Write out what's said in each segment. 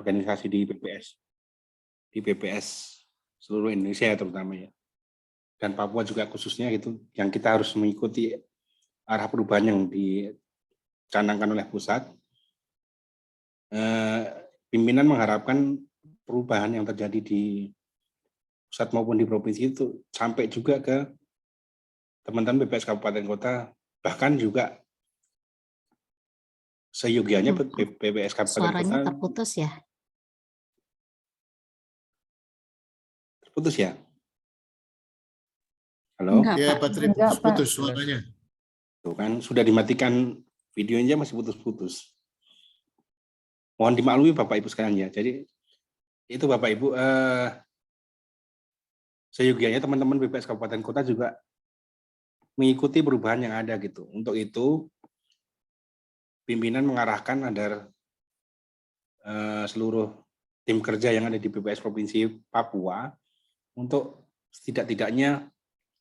organisasi di BPS seluruh Indonesia terutama ya, dan Papua juga khususnya gitu, yang kita harus mengikuti arah perubahan yang dicanangkan oleh pusat. Pimpinan mengharapkan perubahan yang terjadi di pusat maupun di provinsi itu sampai juga ke teman-teman BPS Kabupaten Kota, bahkan juga seyogianya BPS Kabupaten Suaranya Kota. terputus ya? Terputus ya? Halo? Enggak, ya, Pak Tri, putus suaranya. Tuh kan, sudah dimatikan videonya masih putus-putus. Mohon dimaklumi Bapak Ibu sekalian ya. Jadi itu Bapak Ibu, seyogianya teman-teman BPS Kabupaten Kota juga mengikuti perubahan yang ada gitu. Untuk itu pimpinan mengarahkan agar seluruh tim kerja yang ada di BPS Provinsi Papua untuk setidak-tidaknya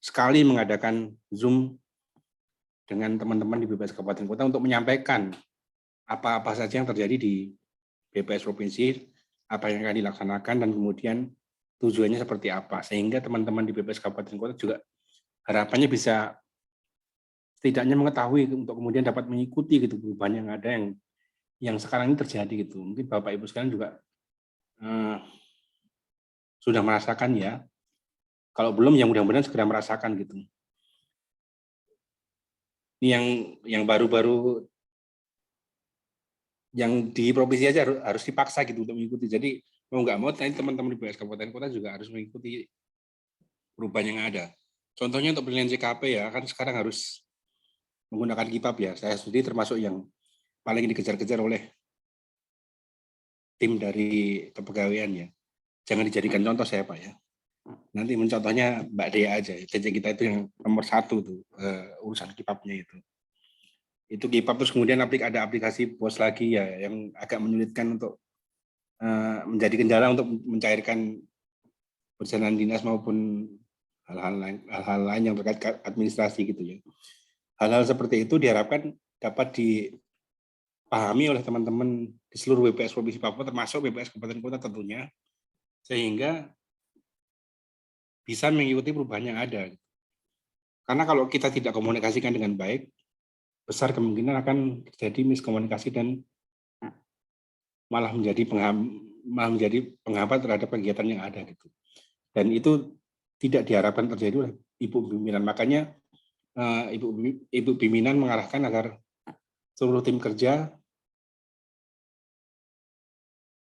sekali mengadakan Zoom dengan teman-teman di BPS Kabupaten Kota untuk menyampaikan apa-apa saja yang terjadi di BPS Provinsi, apa yang akan dilaksanakan, dan kemudian tujuannya seperti apa, sehingga teman-teman di BPS Kabupaten Kota juga harapannya bisa setidaknya mengetahui untuk kemudian dapat mengikuti gitu perubahan yang ada yang sekarang ini terjadi gitu. Mungkin Bapak Ibu sekalian juga sudah merasakan ya. Kalau belum, yang mudah-mudahan segera merasakan gitu. Ini yang baru-baru yang di provinsi aja harus dipaksa gitu untuk mengikuti. Jadi mau nggak mau nanti teman-teman di BPS Kabupaten Kota juga harus mengikuti perubahan yang ada. Contohnya untuk penilaian CKP ya, kan sekarang harus menggunakan KIPAP ya. Saya sendiri termasuk yang paling dikejar-kejar oleh tim dari kepegawaian ya. Jangan dijadikan contoh saya Pak ya. Nanti mencontohnya Mbak Dea aja. Janji kita itu yang nomor 1 tuh urusan KIPAP-nya itu. Itu KIPAP terus kemudian ada aplikasi BOS lagi ya yang agak menyulitkan untuk menjadi kendala untuk mencairkan perjalanan dinas maupun hal-hal lain yang terkait administrasi gitu ya. Hal-hal seperti itu diharapkan dapat dipahami oleh teman-teman di seluruh BPS Provinsi Papua termasuk BPS Kabupaten Kota tentunya, sehingga bisa mengikuti perubahan yang ada. Karena kalau kita tidak komunikasikan dengan baik, besar kemungkinan akan terjadi miskomunikasi dan malah menjadi penghambat terhadap kegiatan yang ada gitu. Dan itu tidak diharapkan terjadi oleh Ibu pimpinan. Makanya Ibu pimpinan mengarahkan agar seluruh tim kerja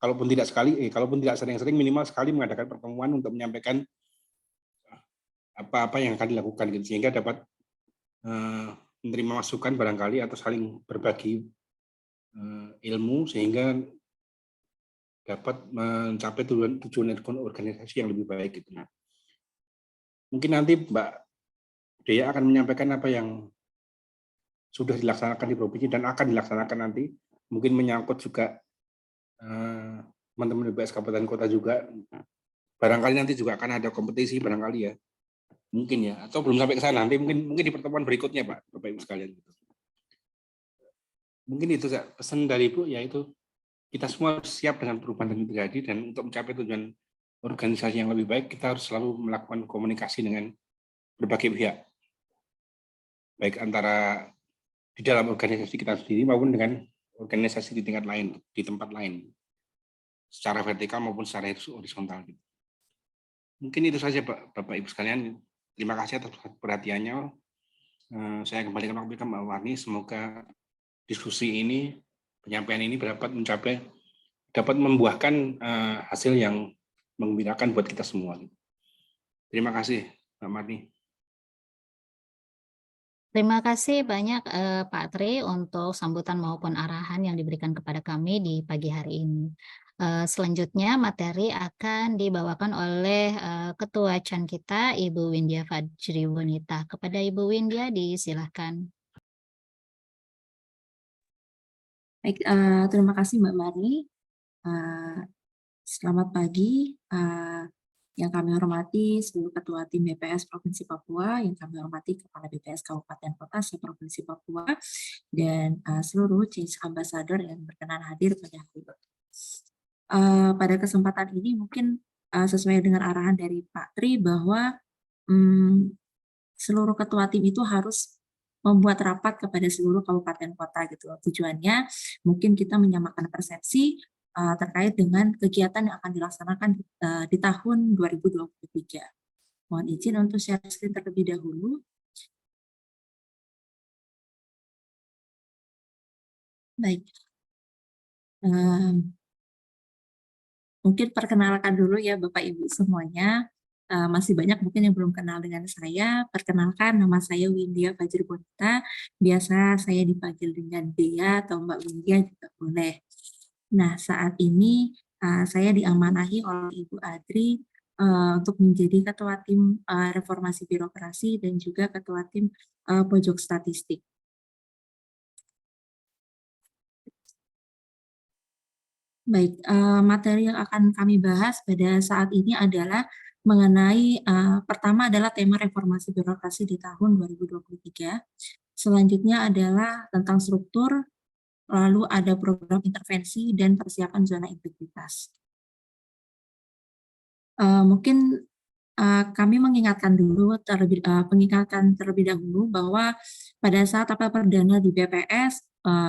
kalaupun tidak sering-sering minimal sekali mengadakan pertemuan untuk menyampaikan apa-apa yang akan dilakukan gitu, sehingga dapat menerima masukan barangkali atau saling berbagi ilmu sehingga dapat mencapai tujuan organisasi yang lebih baik gitu. Mungkin nanti Mbak Dea akan menyampaikan apa yang sudah dilaksanakan di provinsi dan akan dilaksanakan nanti, mungkin menyangkut juga teman-teman BPS Kabupaten Kota juga. Barangkali nanti juga akan ada kompetisi barangkali ya, mungkin ya, atau belum sampai ke sana, nanti mungkin di pertemuan berikutnya Pak, Bapak Ibu sekalian. Mungkin itu pesan dari Ibu, yaitu kita semua harus siap dengan perubahan yang terjadi, dan untuk mencapai tujuan organisasi yang lebih baik, kita harus selalu melakukan komunikasi dengan berbagai pihak, baik antara di dalam organisasi kita sendiri maupun dengan organisasi di tingkat lain, di tempat lain, secara vertikal maupun secara horizontal. Mungkin itu saja Bapak Ibu sekalian. Terima kasih atas perhatiannya. Saya kembalikan waktu ke Mbak Warni. Semoga diskusi ini, penyampaian ini dapat membuahkan hasil yang menggembirakan buat kita semua. Terima kasih Mbak Warni. Terima kasih banyak Pak Tri untuk sambutan maupun arahan yang diberikan kepada kami di pagi hari ini. Selanjutnya materi akan dibawakan oleh Ketua CHAN kita, Ibu Windia Fajri Wunita. Kepada Ibu Windia disilahkan. Baik, terima kasih Mbak Marni. Selamat pagi. Yang kami hormati seluruh Ketua Tim BPS Provinsi Papua, yang kami hormati Kepala BPS Kabupaten Kota se-Provinsi Papua, dan seluruh Change Ambassador yang berkenan hadir pada hari ini. pada kesempatan ini mungkin sesuai dengan arahan dari Pak Tri bahwa seluruh ketua tim itu harus membuat rapat kepada seluruh kabupaten kota gitu. Tujuannya mungkin kita menyamakan persepsi terkait dengan kegiatan yang akan dilaksanakan di tahun 2023. Mohon izin untuk share screen terlebih dahulu. Baik. Mungkin perkenalkan dulu ya Bapak Ibu semuanya. Masih banyak mungkin yang belum kenal dengan saya. Perkenalkan, nama saya Windia Fajri Bonita. Biasa saya dipanggil dengan Dea atau Mbak Windia juga boleh. Nah, saat ini saya diamanahi oleh Ibu Adri untuk menjadi Ketua Tim Reformasi Birokrasi dan juga Ketua Tim Pojok Statistik. Baik, materi yang akan kami bahas pada saat ini adalah mengenai pertama adalah tema reformasi birokrasi di tahun 2023. Selanjutnya adalah tentang struktur, lalu ada program intervensi dan persiapan zona integritas. Mungkin kami mengingatkan terlebih dahulu bahwa pada saat apel perdana di BPS,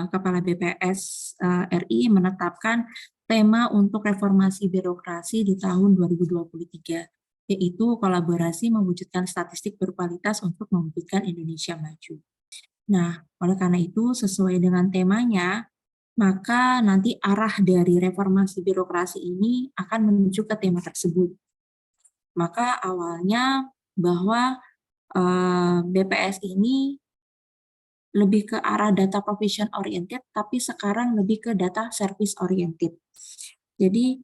Kepala BPS RI menetapkan tema untuk reformasi birokrasi di tahun 2023, yaitu kolaborasi mewujudkan statistik berkualitas untuk mewujudkan Indonesia maju. Nah, oleh karena itu sesuai dengan temanya, maka nanti arah dari reformasi birokrasi ini akan menuju ke tema tersebut. Maka awalnya bahwa BPS ini lebih ke arah data provision oriented, tapi sekarang lebih ke data service oriented. Jadi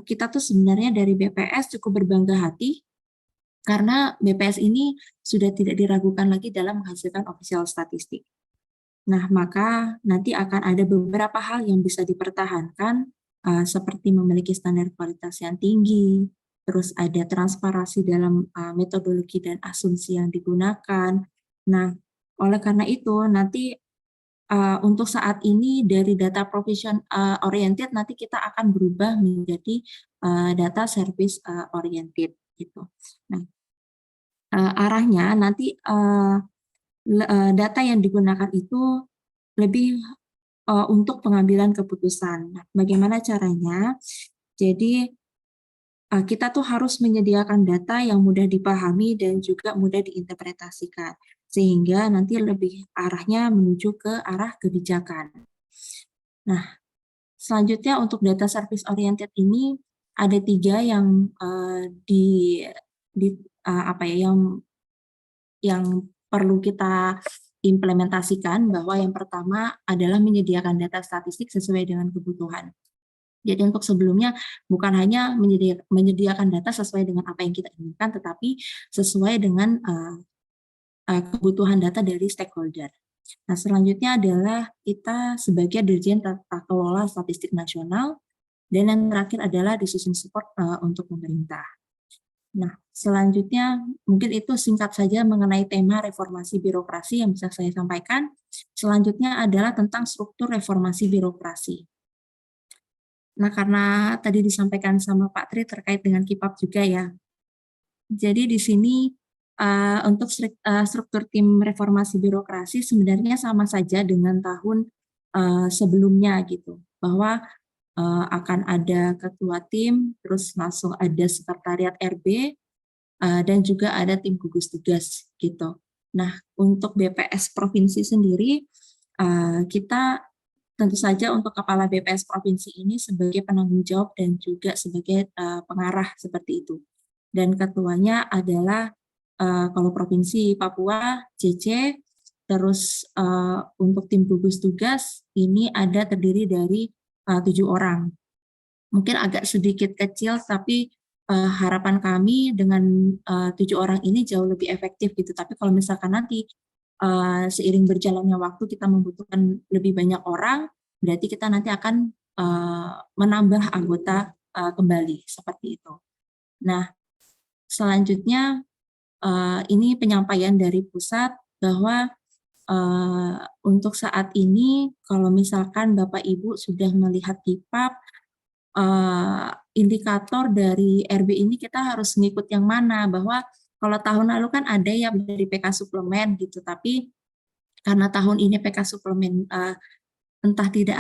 kita tuh sebenarnya dari BPS cukup berbangga hati karena BPS ini sudah tidak diragukan lagi dalam menghasilkan official statistik. Nah, maka nanti akan ada beberapa hal yang bisa dipertahankan seperti memiliki standar kualitas yang tinggi, terus ada transparansi dalam metodologi dan asumsi yang digunakan. Nah, oleh karena itu nanti untuk saat ini dari data provision oriented nanti kita akan berubah menjadi data service oriented gitu. Nah, arahnya nanti data yang digunakan itu lebih untuk pengambilan keputusan. Nah, bagaimana caranya? Jadi kita tuh harus menyediakan data yang mudah dipahami dan juga mudah diinterpretasikan, sehingga nanti lebih arahnya menuju ke arah kebijakan. Nah, selanjutnya untuk data service oriented ini ada 3 yang yang perlu kita implementasikan, bahwa yang pertama adalah menyediakan data statistik sesuai dengan kebutuhan. Jadi untuk sebelumnya bukan hanya menyediakan data sesuai dengan apa yang kita inginkan, tetapi sesuai dengan kebutuhan data dari stakeholder. Nah, selanjutnya adalah kita sebagai Dirjen Tata Kelola Statistik Nasional, dan yang terakhir adalah decision support untuk pemerintah. Nah, selanjutnya mungkin itu singkat saja mengenai tema reformasi birokrasi yang bisa saya sampaikan. Selanjutnya adalah tentang struktur reformasi birokrasi. Nah, karena tadi disampaikan sama Pak Tri terkait dengan KIPAP juga ya. Jadi di sini untuk struktur tim reformasi birokrasi sebenarnya sama saja dengan tahun sebelumnya gitu. Bahwa akan ada ketua tim, terus langsung ada sekretariat RB, dan juga ada tim gugus tugas gitu. Nah, untuk BPS provinsi sendiri, kita tentu saja untuk Kepala BPS Provinsi ini sebagai penanggung jawab dan juga sebagai pengarah seperti itu. Dan ketuanya adalah kalau Provinsi Papua, CC, terus untuk tim gugus tugas ini ada terdiri dari 7 orang. Mungkin agak sedikit kecil, tapi harapan kami dengan 7 orang ini jauh lebih efektif gitu. Tapi kalau misalkan nanti seiring berjalannya waktu kita membutuhkan lebih banyak orang, berarti kita nanti akan menambah anggota kembali seperti itu. Nah, selanjutnya ini penyampaian dari pusat bahwa untuk saat ini kalau misalkan Bapak Ibu sudah melihat KIPAP, indikator dari RB ini kita harus ngikut yang mana, bahwa kalau tahun lalu kan ada ya dari PK suplemen gitu, tapi karena tahun ini PK suplemen entah tidak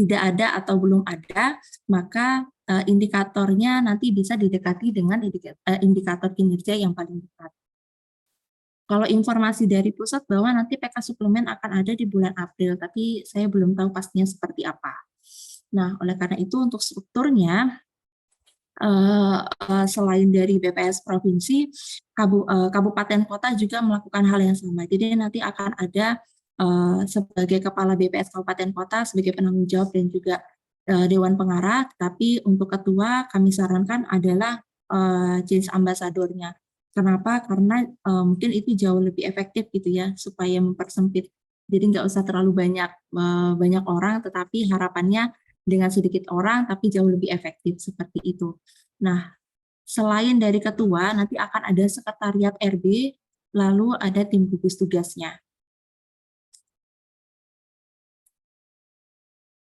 ada atau belum ada, maka indikatornya nanti bisa didekati dengan indikator kinerja yang paling dekat. Kalau informasi dari pusat bahwa nanti PK suplemen akan ada di bulan April, tapi saya belum tahu pastinya seperti apa. Nah, oleh karena itu untuk strukturnya, selain dari BPS provinsi, kabupaten kota juga melakukan hal yang sama. Jadi nanti akan ada sebagai kepala BPS kabupaten kota sebagai penanggung jawab dan juga dewan pengarah. Tapi untuk ketua kami sarankan adalah change ambassador-nya. Kenapa? Karena mungkin itu jauh lebih efektif gitu ya, supaya mempersempit. Jadi nggak usah terlalu banyak orang, tetapi harapannya dengan sedikit orang tapi jauh lebih efektif seperti itu. Nah, selain dari ketua, nanti akan ada sekretariat RB, lalu ada tim gugus tugasnya.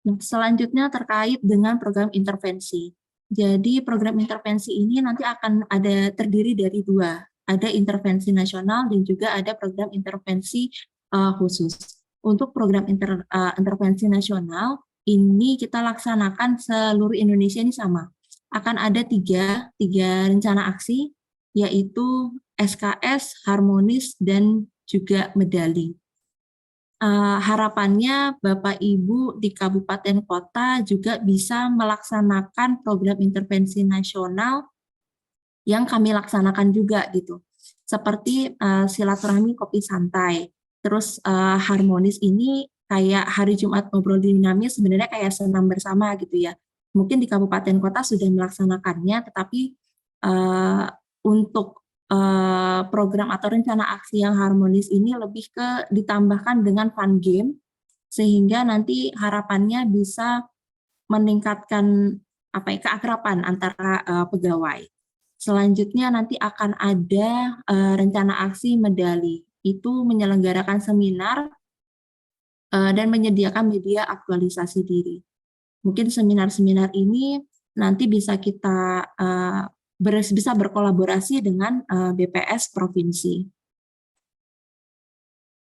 Nah, selanjutnya terkait dengan program intervensi. Jadi program intervensi ini nanti akan ada terdiri dari dua, ada intervensi nasional dan juga ada program intervensi khusus. Untuk program intervensi nasional, ini kita laksanakan seluruh Indonesia ini sama. Akan ada tiga rencana aksi, yaitu SKS, harmonis, dan juga medali. Harapannya Bapak Ibu di kabupaten kota juga bisa melaksanakan program intervensi nasional yang kami laksanakan juga gitu. Seperti silaturahmi kopi santai. Terus harmonis ini kayak hari Jumat ngobrol dinamis, sebenarnya kayak senam bersama gitu ya. Mungkin di kabupaten kota sudah melaksanakannya, tetapi untuk program atau rencana aksi yang harmonis ini lebih ke ditambahkan dengan fun game, sehingga nanti harapannya bisa meningkatkan keakraban antara pegawai. Selanjutnya nanti akan ada rencana aksi medali, itu menyelenggarakan seminar dan menyediakan media aktualisasi diri. Mungkin seminar-seminar ini nanti bisa kita bisa berkolaborasi dengan BPS provinsi.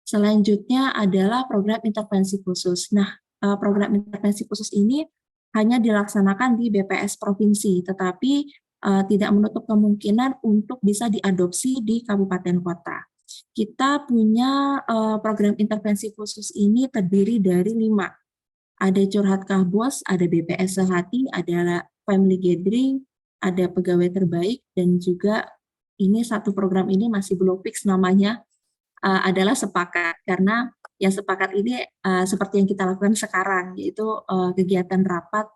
Selanjutnya adalah program intervensi khusus. Nah, program intervensi khusus ini hanya dilaksanakan di BPS provinsi, tetapi tidak menutup kemungkinan untuk bisa diadopsi di kabupaten kota. Kita punya program intervensi khusus ini terdiri dari 5. Ada curhat kah bos, ada BPS sehati, ada family gathering, ada pegawai terbaik, dan juga ini satu program ini masih belum fix namanya, adalah sepakat, karena yang sepakat ini seperti yang kita lakukan sekarang, yaitu kegiatan rapat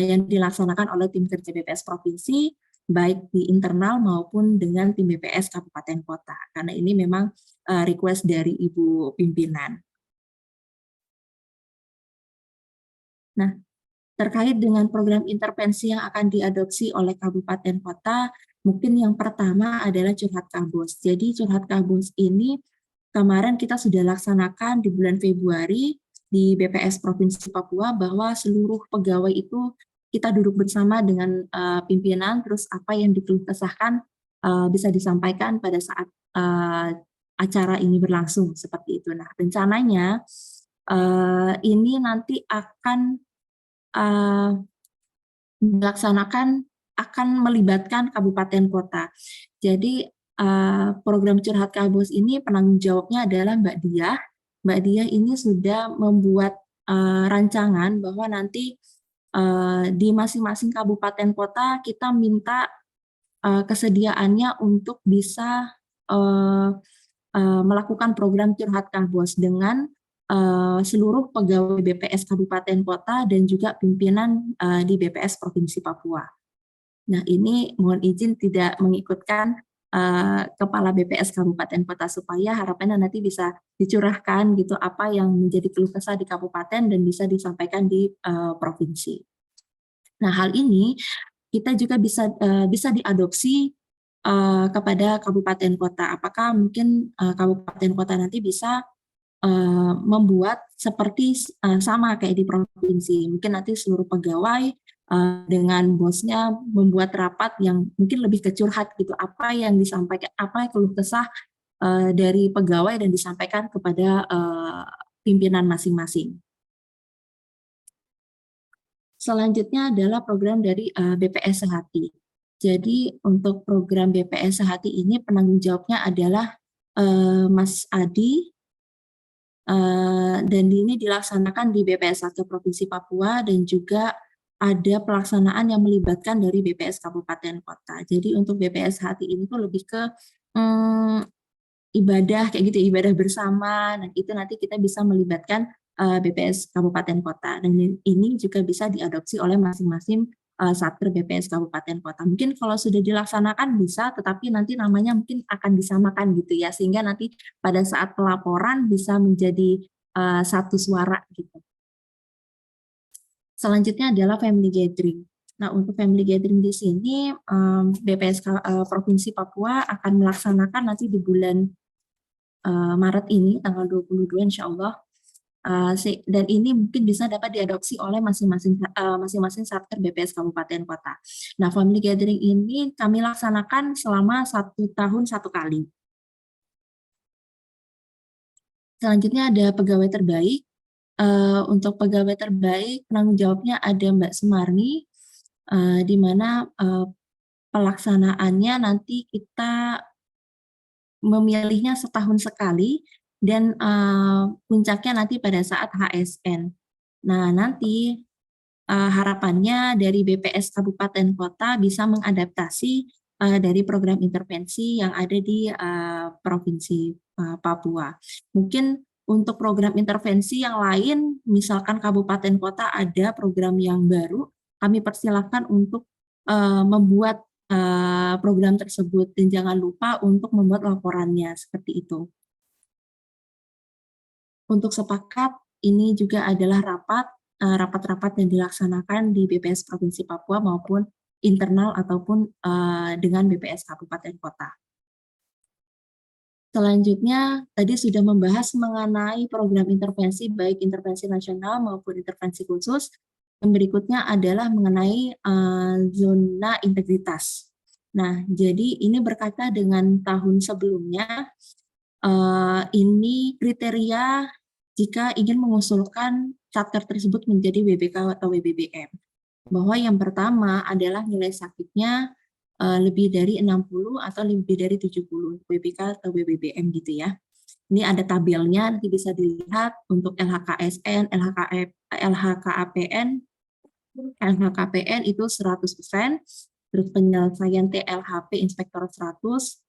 yang dilaksanakan oleh tim kerja BPS provinsi, baik di internal maupun dengan tim BPS kabupaten kota, karena ini memang request dari Ibu Pimpinan. Nah, terkait dengan program intervensi yang akan diadopsi oleh kabupaten kota, mungkin yang pertama adalah curhat kabus. Jadi curhat kabus ini kemarin kita sudah laksanakan di bulan Februari di BPS Provinsi Papua, bahwa seluruh pegawai itu kita duduk bersama dengan pimpinan, terus apa yang dikeluh kesahkan bisa disampaikan pada saat acara ini berlangsung seperti itu. Nah, rencananya ini nanti akan dilaksanakan, akan melibatkan kabupaten kota. Jadi program curhat kabus ini penanggung jawabnya adalah Mbak Diah. Mbak Diah ini sudah membuat rancangan bahwa nanti di masing-masing kabupaten kota kita minta kesediaannya untuk bisa melakukan program curhat kabus dengan seluruh pegawai BPS Kabupaten Kota dan juga pimpinan di BPS Provinsi Papua. Nah, ini mohon izin tidak mengikutkan Kepala BPS Kabupaten Kota, supaya harapannya nanti bisa dicurahkan gitu apa yang menjadi keluh kesah di kabupaten dan bisa disampaikan di provinsi. Nah, hal ini kita juga bisa diadopsi kepada kabupaten kota. Apakah mungkin kabupaten kota nanti bisa membuat seperti sama kayak di provinsi, mungkin nanti seluruh pegawai dengan bosnya membuat rapat yang mungkin lebih ke curhat gitu, apa yang disampaikan, apa keluh kesah dari pegawai dan disampaikan kepada pimpinan masing-masing. Selanjutnya adalah program dari BPS Sehati. Jadi untuk program BPS Sehati ini penanggung jawabnya adalah Mas Adi, dan ini dilaksanakan di BPS 1 Provinsi Papua dan juga ada pelaksanaan yang melibatkan dari BPS Kabupaten Kota. Jadi untuk BPS Hati ini tuh lebih ke ibadah kayak gitu, ibadah bersama, dan itu nanti kita bisa melibatkan BPS Kabupaten Kota, dan ini juga bisa diadopsi oleh masing-masing Satker BPS Kabupaten Kota. Mungkin kalau sudah dilaksanakan bisa, tetapi nanti namanya mungkin akan disamakan gitu ya, sehingga nanti pada saat pelaporan bisa menjadi satu suara gitu. Selanjutnya adalah family gathering. Nah, untuk family gathering di sini BPS Provinsi Papua akan melaksanakan nanti di bulan Maret ini, tanggal 22 insya Allah. Dan ini mungkin bisa dapat diadopsi oleh masing-masing Satker BPS Kabupaten Kota. Nah, family gathering ini kami laksanakan selama 1 tahun 1 kali. Selanjutnya ada pegawai terbaik. Untuk pegawai terbaik, penanggung jawabnya ada Mbak Sumarni, di mana pelaksanaannya nanti kita memilihnya setahun sekali, dan puncaknya nanti pada saat HSN. Nah, nanti harapannya dari BPS Kabupaten Kota bisa mengadaptasi dari program intervensi yang ada di Provinsi Papua. Mungkin untuk program intervensi yang lain, misalkan Kabupaten Kota ada program yang baru, kami persilahkan untuk membuat program tersebut, dan jangan lupa untuk membuat laporannya seperti itu. Untuk sepakat, ini juga adalah rapat-rapat yang dilaksanakan di BPS Provinsi Papua maupun internal ataupun dengan BPS Kabupaten Kota. Selanjutnya, tadi sudah membahas mengenai program intervensi, baik intervensi nasional maupun intervensi khusus. Yang berikutnya adalah mengenai zona integritas. Nah, jadi ini berkaitan dengan tahun sebelumnya, ini kriteria jika ingin mengusulkan Satker tersebut menjadi WBK atau WBBM. Bahwa yang pertama adalah nilai sakitnya lebih dari 60 atau lebih dari 70 WBK atau WBBM gitu ya. Ini ada tabelnya, nanti bisa dilihat untuk LHKSN, LHKPN itu 100%, terus penyelesaian TLHP Inspektor 100,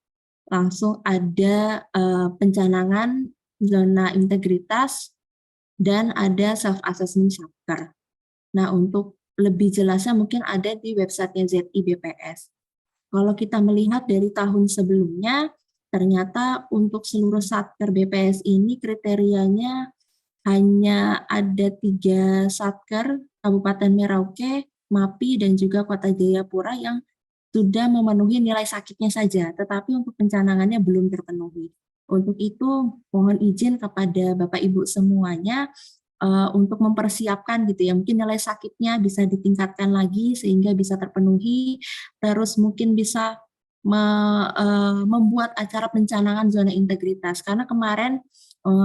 langsung ada pencanangan zona integritas, dan ada self-assessment Satker. Nah, untuk lebih jelasnya mungkin ada di websitenya ZI BPS. Kalau kita melihat dari tahun sebelumnya, ternyata untuk seluruh Satker BPS ini kriterianya hanya ada 3 Satker, Kabupaten Merauke, MAPI, dan juga Kota Jayapura yang sudah memenuhi nilai sakitnya saja, tetapi untuk pencanangannya belum terpenuhi. Untuk itu, mohon izin kepada Bapak Ibu semuanya untuk mempersiapkan gitu ya, mungkin nilai sakitnya bisa ditingkatkan lagi sehingga bisa terpenuhi, terus mungkin bisa membuat acara pencanangan zona integritas. Karena kemarin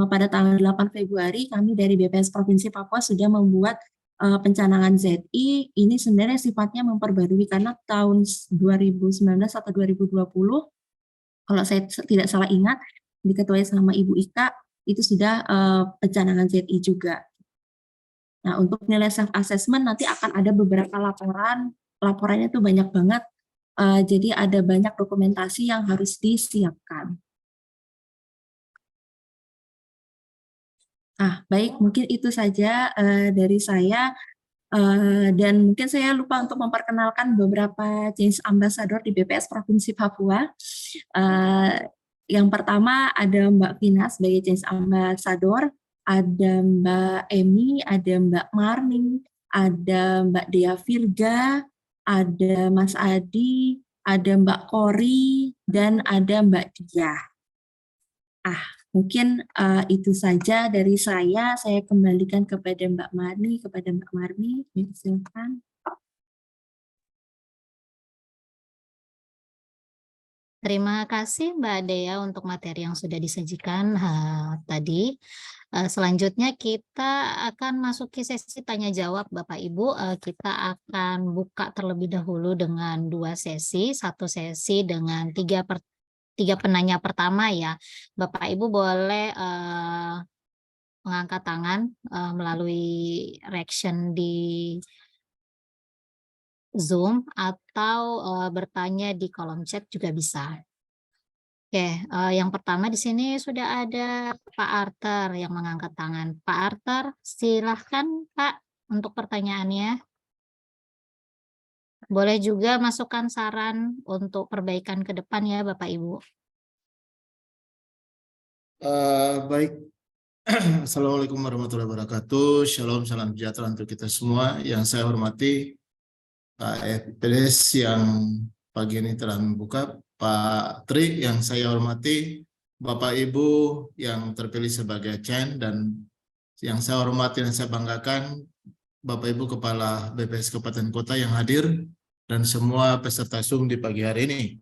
pada tanggal 8 Februari kami dari BPS Provinsi Papua sudah membuat pencanangan ZI. Ini sebenarnya sifatnya memperbarui karena tahun 2019 atau 2020, kalau saya tidak salah ingat, diketuai sama Ibu Ika, itu sudah pencanangan ZI juga. Nah, untuk nilai self-assessment nanti akan ada beberapa laporannya itu banyak banget, jadi ada banyak dokumentasi yang harus disiapkan. Baik, mungkin itu saja dari saya, dan mungkin saya lupa untuk memperkenalkan beberapa Change Ambassador di BPS Provinsi Papua. Yang pertama ada Mbak Vina sebagai Change Ambassador, ada Mbak Emi, ada Mbak Marni, ada Mbak Dea Virga, ada Mas Adi, ada Mbak Kori, dan ada Mbak Dia. Mungkin itu saja dari saya kembalikan kepada Mbak Marni, silakan. Terima kasih Mbak Dea untuk materi yang sudah disajikan tadi. Selanjutnya kita akan masuki sesi tanya jawab Bapak Ibu. Kita akan buka terlebih dahulu dengan 2 sesi, 1 sesi dengan 3 penanya pertama ya. Bapak Ibu boleh mengangkat tangan melalui reaction di Zoom atau bertanya di kolom chat juga bisa. Oke, yang pertama di sini sudah ada Pak Arthur yang mengangkat tangan. Pak Arthur, silahkan Pak untuk pertanyaannya. Boleh juga masukkan saran untuk perbaikan ke depan ya Bapak Ibu. Baik. Assalamualaikum warahmatullahi wabarakatuh. Shalom, salam sejahtera untuk kita semua. Yang saya hormati Pak FPDS yang pagi ini telah membuka, Pak Tri yang saya hormati, Bapak Ibu yang terpilih sebagai CEN, dan yang saya hormati dan saya banggakan Bapak Ibu Kepala BPS Kabupaten Kota yang hadir dan semua peserta Zoom di pagi hari ini.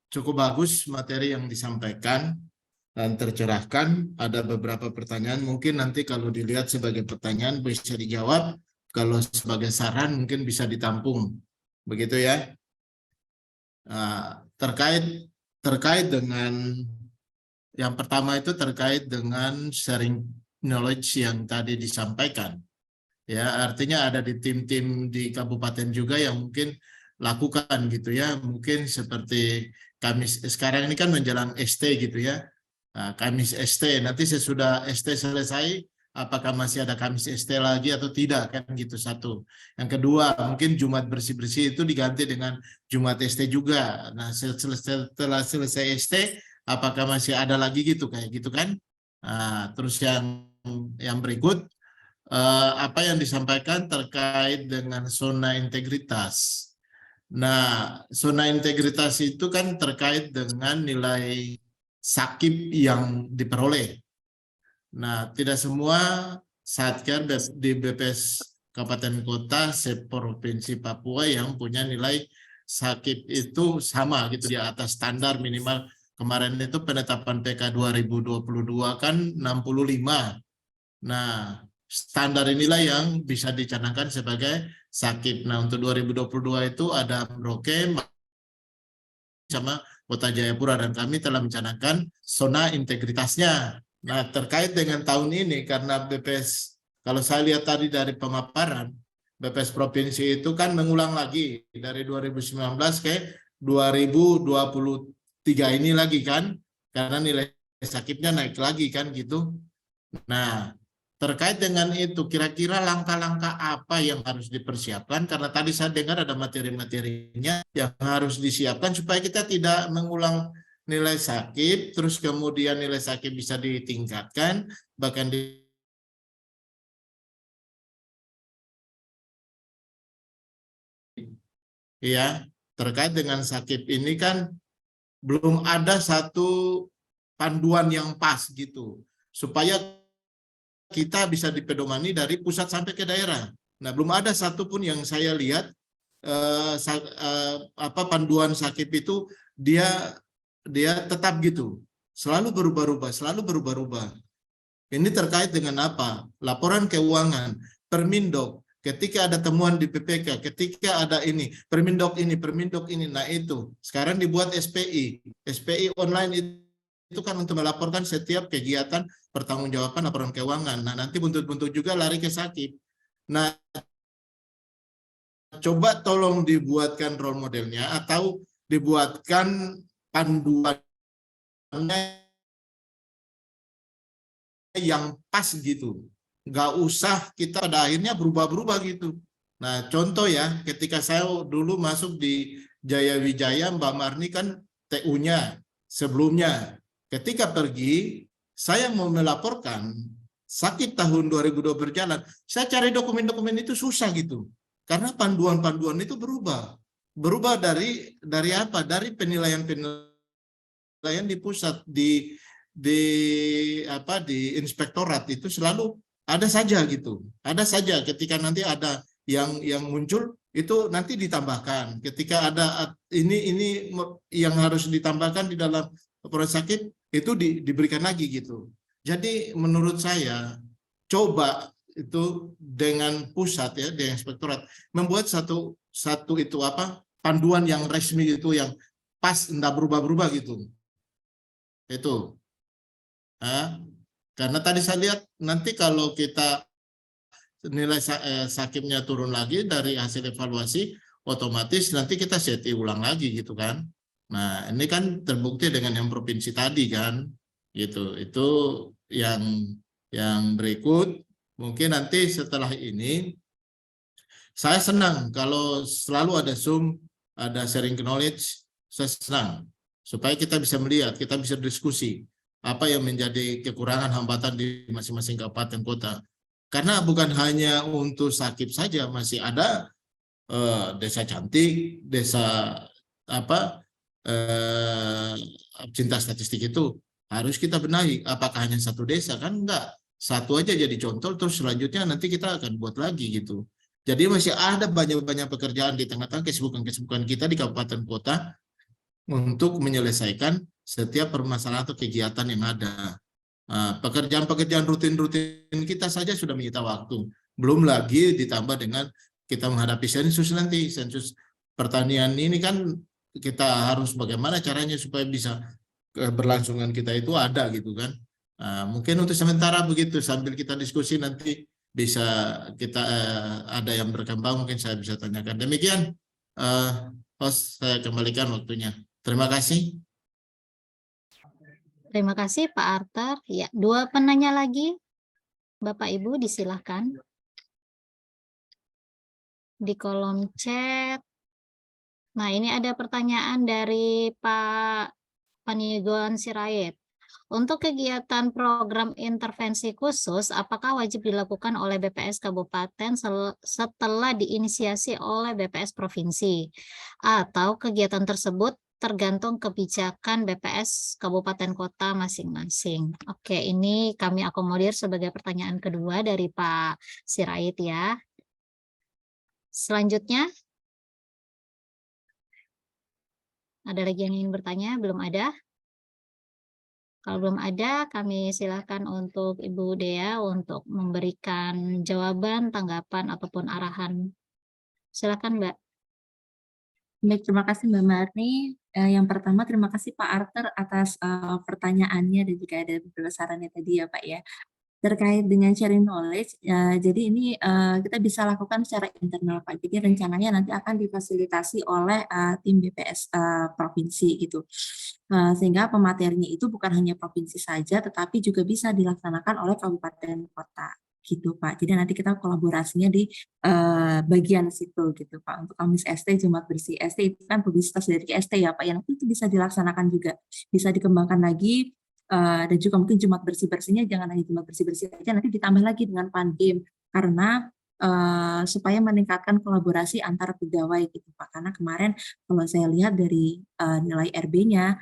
Cukup bagus materi yang disampaikan dan tercerahkan. Ada beberapa pertanyaan mungkin nanti kalau dilihat sebagai pertanyaan bisa dijawab, kalau sebagai saran mungkin bisa ditampung, begitu ya. Terkait dengan yang pertama itu terkait dengan sharing knowledge yang tadi disampaikan. Ya, artinya ada di tim-tim di kabupaten juga yang mungkin lakukan gitu ya. Mungkin seperti kami sekarang ini kan menjelang ST gitu ya. Kamis ST, nanti sesudah ST selesai, apakah masih ada Kamis ST lagi atau tidak, kan gitu satu. Yang kedua, mungkin Jumat bersih-bersih itu diganti dengan Jumat ST juga. Nah, setelah selesai ST, apakah masih ada lagi gitu, kayak gitu kan? Terus yang berikut, apa yang disampaikan terkait dengan zona integritas. Nah, zona integritas itu kan terkait dengan nilai sakit yang diperoleh. Nah, tidak semua satker di BPS Kabupaten Kota se-Provinsi Papua yang punya nilai sakit itu sama gitu, di atas standar minimal. Kemarin itu penetapan PK 2022 kan 65. Nah, standar inilah yang bisa dicanangkan sebagai sakit. Nah, untuk 2022 itu ada Merauke sama Kota Jayapura, dan kami telah mencanangkan zona integritasnya. Nah, terkait dengan tahun ini, karena BPS, kalau saya lihat tadi dari pemaparan, BPS Provinsi itu kan mengulang lagi dari 2019 ke 2023 ini lagi kan, karena nilai sakitnya naik lagi kan gitu. Nah, terkait dengan itu, kira-kira langkah-langkah apa yang harus dipersiapkan? Karena tadi saya dengar ada materi-materinya yang harus disiapkan supaya kita tidak mengulang nilai sakit, terus kemudian nilai sakit bisa ditingkatkan, bahkan ya, terkait dengan sakit ini kan belum ada satu panduan yang pas gitu, supaya kita bisa dipedomani dari pusat sampai ke daerah. Nah, belum ada satupun yang saya lihat panduan sakit itu dia tetap gitu, selalu berubah-ubah, Ini terkait dengan apa? Laporan keuangan, Permindok, ketika ada temuan di PPK, ketika ada ini, Permindok ini, nah itu. Sekarang dibuat SPI online itu kan untuk melaporkan setiap kegiatan pertanggungjawaban laporan keuangan. Nah, nanti buntut-buntut juga lari ke sakit. Nah, coba tolong dibuatkan role modelnya atau dibuatkan panduannya yang pas gitu. Nggak usah kita pada akhirnya berubah-berubah gitu. Nah, contoh ya, ketika saya dulu masuk di Jaya Wijaya, Mbak Marni kan TU-nya sebelumnya. Ketika pergi, saya mau melaporkan sakit tahun 2002 berjalan, saya cari dokumen-dokumen itu susah gitu. Karena panduan-panduan itu berubah. Berubah dari apa? Dari penilaian di pusat, di inspektorat itu selalu ada saja gitu. Ada saja ketika nanti ada yang muncul itu nanti ditambahkan. Ketika ada ini yang harus ditambahkan di dalam proses sakit itu diberikan lagi gitu. Jadi menurut saya coba itu dengan pusat ya, dengan inspektorat membuat satu itu panduan yang resmi itu yang pas, enggak berubah-berubah gitu. Itu. Karena tadi saya lihat nanti kalau kita nilai sakitnya turun lagi dari hasil evaluasi, otomatis nanti kita setting ulang lagi gitu kan. Nah, ini kan terbukti dengan yang provinsi tadi kan, gitu. Itu yang berikut. Mungkin nanti setelah ini, saya senang kalau selalu ada Zoom, ada sharing knowledge, saya senang. Supaya kita bisa melihat, kita bisa diskusi apa yang menjadi kekurangan hambatan di masing-masing kabupaten kota. Karena bukan hanya untuk sakit saja, masih ada desa cantik, desa cinta statistik itu harus kita benahi. Apakah hanya satu desa? Kan enggak. Satu aja jadi contoh, terus selanjutnya nanti kita akan buat lagi gitu. Jadi masih ada banyak-banyak pekerjaan di tengah-tengah kesibukan-kesibukan kita di kabupaten kota untuk menyelesaikan setiap permasalahan atau kegiatan yang ada. Pekerjaan-pekerjaan rutin kita saja sudah menyita waktu. Belum lagi ditambah dengan kita menghadapi sensus nanti. Sensus pertanian ini kan kita harus bagaimana caranya supaya bisa keberlangsungan kita itu ada gitu kan. Mungkin untuk sementara begitu, sambil kita diskusi nanti bisa kita ada yang berkembang mungkin saya bisa tanyakan. Demikian host, saya kembalikan waktunya. Terima kasih. Terima kasih Pak Arthur. Ya, 2 penanya lagi. Bapak Ibu disilahkan. Di kolom chat. Nah, ini ada pertanyaan dari Pak Paniaguan Sirait. Untuk kegiatan program intervensi khusus, apakah wajib dilakukan oleh BPS Kabupaten setelah diinisiasi oleh BPS Provinsi? Atau kegiatan tersebut tergantung kebijakan BPS Kabupaten Kota masing-masing? Oke, ini kami akomodir sebagai pertanyaan kedua dari Pak Sirait ya. Selanjutnya, ada lagi yang ingin bertanya? Belum ada? Kalau belum ada, kami silakan untuk Ibu Dea untuk memberikan jawaban, tanggapan, ataupun arahan. Silakan, Mbak. Baik, terima kasih Mbak Marni. Yang pertama, terima kasih Pak Arthur atas pertanyaannya dan juga ada beberapa sarannya tadi ya Pak ya. Terkait dengan sharing knowledge, jadi ini kita bisa lakukan secara internal Pak. Jadi rencananya nanti akan difasilitasi oleh tim BPS provinsi gitu. Sehingga pematerinya itu bukan hanya provinsi saja, tetapi juga bisa dilaksanakan oleh kabupaten kota gitu Pak. Jadi nanti kita kolaborasinya di bagian situ gitu Pak. Untuk Kamis ST, Jumat Bersih ST itu kan publisitas dari ST ya Pak. Yang itu bisa dilaksanakan juga, bisa dikembangkan lagi. Dan juga mungkin Jumat bersih-bersihnya jangan hanya Jumat bersih-bersih saja, nanti ditambah lagi dengan Pandem karena supaya meningkatkan kolaborasi antar pegawai gitu Pak. Karena kemarin kalau saya lihat dari nilai RB-nya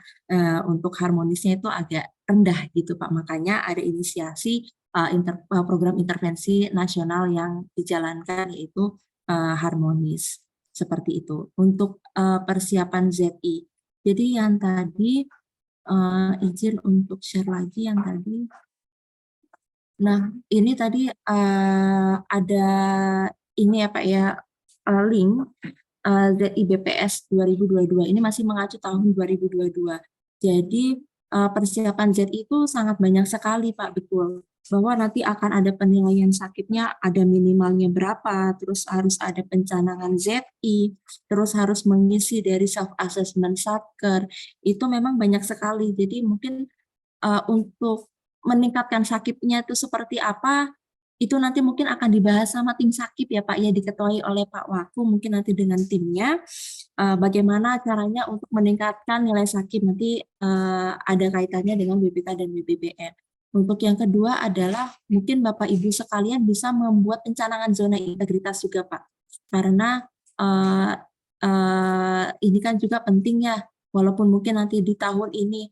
untuk harmonisnya itu agak rendah gitu Pak. Makanya ada inisiasi program intervensi nasional yang dijalankan yaitu harmonis seperti itu. Untuk persiapan ZI. Jadi yang tadi izin untuk share lagi yang tadi. Nah, ini tadi ada ini ya Pak ya, link ZI BPS 2022 ini masih mengacu tahun 2022. Jadi persiapan ZI itu sangat banyak sekali Pak, betul. Bahwa nanti akan ada penilaian sakitnya, ada minimalnya berapa, terus harus ada pencanangan ZI, terus harus mengisi dari self-assessment Satker, itu memang banyak sekali. Jadi mungkin untuk meningkatkan sakitnya itu seperti apa, itu nanti mungkin akan dibahas sama tim sakit ya Pak, ya diketuai oleh Pak Waku, mungkin nanti dengan timnya, bagaimana caranya untuk meningkatkan nilai sakit, nanti ada kaitannya dengan BPK dan BPBN. Untuk yang kedua adalah mungkin Bapak Ibu sekalian bisa membuat pencanangan zona integritas juga Pak. Karena ini kan juga penting ya, walaupun mungkin nanti di tahun ini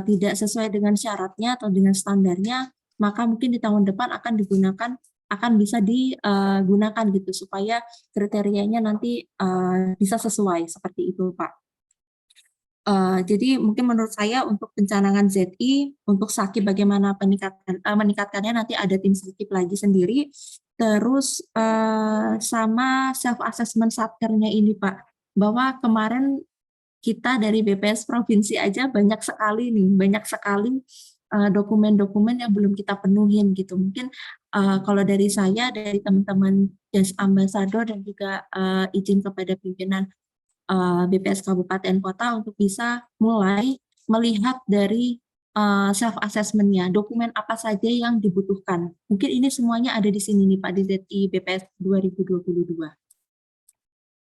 tidak sesuai dengan syaratnya atau dengan standarnya, maka mungkin di tahun depan akan digunakan akan bisa digunakan gitu supaya kriterianya nanti bisa sesuai seperti itu Pak. Jadi mungkin menurut saya untuk pencanangan ZI untuk Sakip bagaimana meningkatkannya nanti ada tim Sakip lagi sendiri. Terus sama self assessment satkernya ini Pak, bahwa kemarin kita dari BPS provinsi aja banyak sekali dokumen-dokumen yang belum kita penuhin gitu. Mungkin kalau dari saya, dari teman-teman Desk Ambassador dan juga izin kepada pimpinan BPS Kabupaten Kota untuk bisa mulai melihat dari self assessment-nya, dokumen apa saja yang dibutuhkan. Mungkin ini semuanya ada di sini nih Pak di ZI BPS 2022.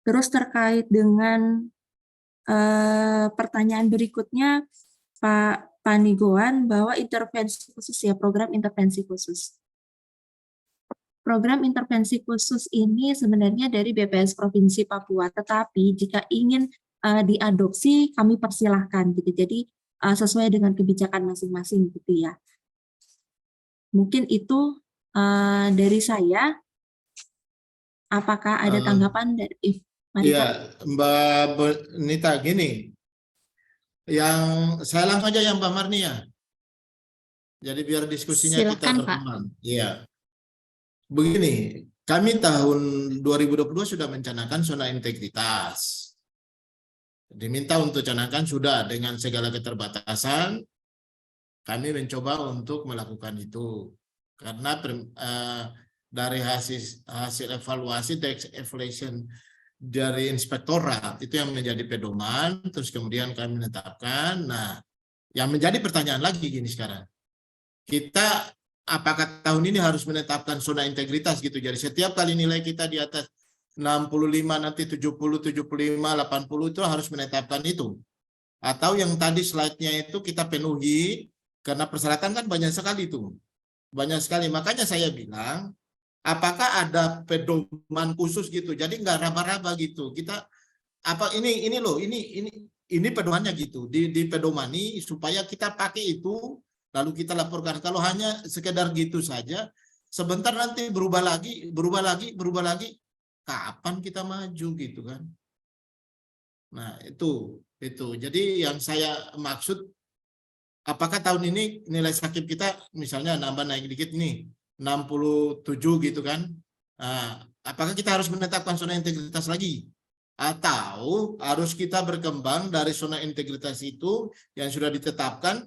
Terus terkait dengan pertanyaan berikutnya Pak Panigoan bahwa intervensi khusus ya, program intervensi khusus. Program intervensi khusus ini sebenarnya dari BPS Provinsi Papua, tetapi jika ingin diadopsi kami persilahkan gitu. Jadi sesuai dengan kebijakan masing-masing gitu ya. Mungkin itu dari saya. Apakah ada tanggapan dari Iya, Mbak Nita, gini, yang saya langsung aja yang Mbak Marni ya. Jadi biar diskusinya kita Silakan, Pak. berkembang. Iya. Begini, kami tahun 2022 sudah mencanangkan zona integritas. Diminta untuk canangkan sudah dengan segala keterbatasan, kami mencoba untuk melakukan itu. Karena dari hasil evaluasi, tax evaluation dari inspektorat, itu yang menjadi pedoman, terus kemudian kami menetapkan. Nah, yang menjadi pertanyaan lagi gini sekarang. Kita apakah tahun ini harus menetapkan zona integritas gitu. Jadi setiap kali nilai kita di atas 65, nanti 70, 75, 80 itu harus menetapkan itu. Atau yang tadi slide-nya itu kita penuhi, karena persyaratan kan banyak sekali itu. Banyak sekali. Makanya saya bilang, apakah ada pedoman khusus gitu. Jadi nggak raba-raba gitu. Kita ini pedomannya gitu. Di pedomani supaya kita pakai itu, lalu kita laporkan. Kalau hanya sekedar gitu saja, sebentar nanti berubah lagi. Kapan kita maju gitu kan? Nah itu. Jadi yang saya maksud, apakah tahun ini nilai sakit kita misalnya naik dikit nih, 67 gitu kan? Nah, apakah kita harus menetapkan zona integritas lagi? Atau harus kita berkembang dari zona integritas itu yang sudah ditetapkan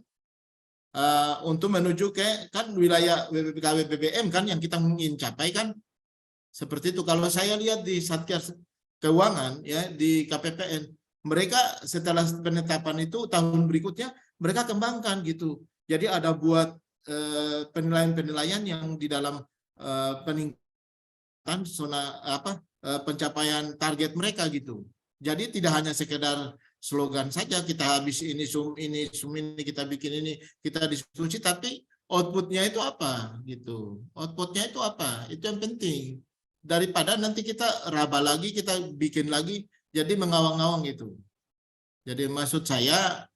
untuk menuju ke kan wilayah WPKW BBM kan yang kita ingin capai kan, seperti itu. Kalau saya lihat di Satgas Keuangan ya di KPPN, mereka setelah penetapan itu tahun berikutnya mereka kembangkan gitu. Jadi ada buat penilaian-penilaian yang di dalam peningkatan zona pencapaian target mereka gitu. Jadi tidak hanya sekedar slogan saja, kita habis ini kita bikin ini, kita diskusi, tapi outputnya itu apa gitu. Outputnya itu apa? Itu yang penting. Daripada nanti kita raba lagi, kita bikin lagi, jadi mengawang-awang gitu. Jadi maksud saya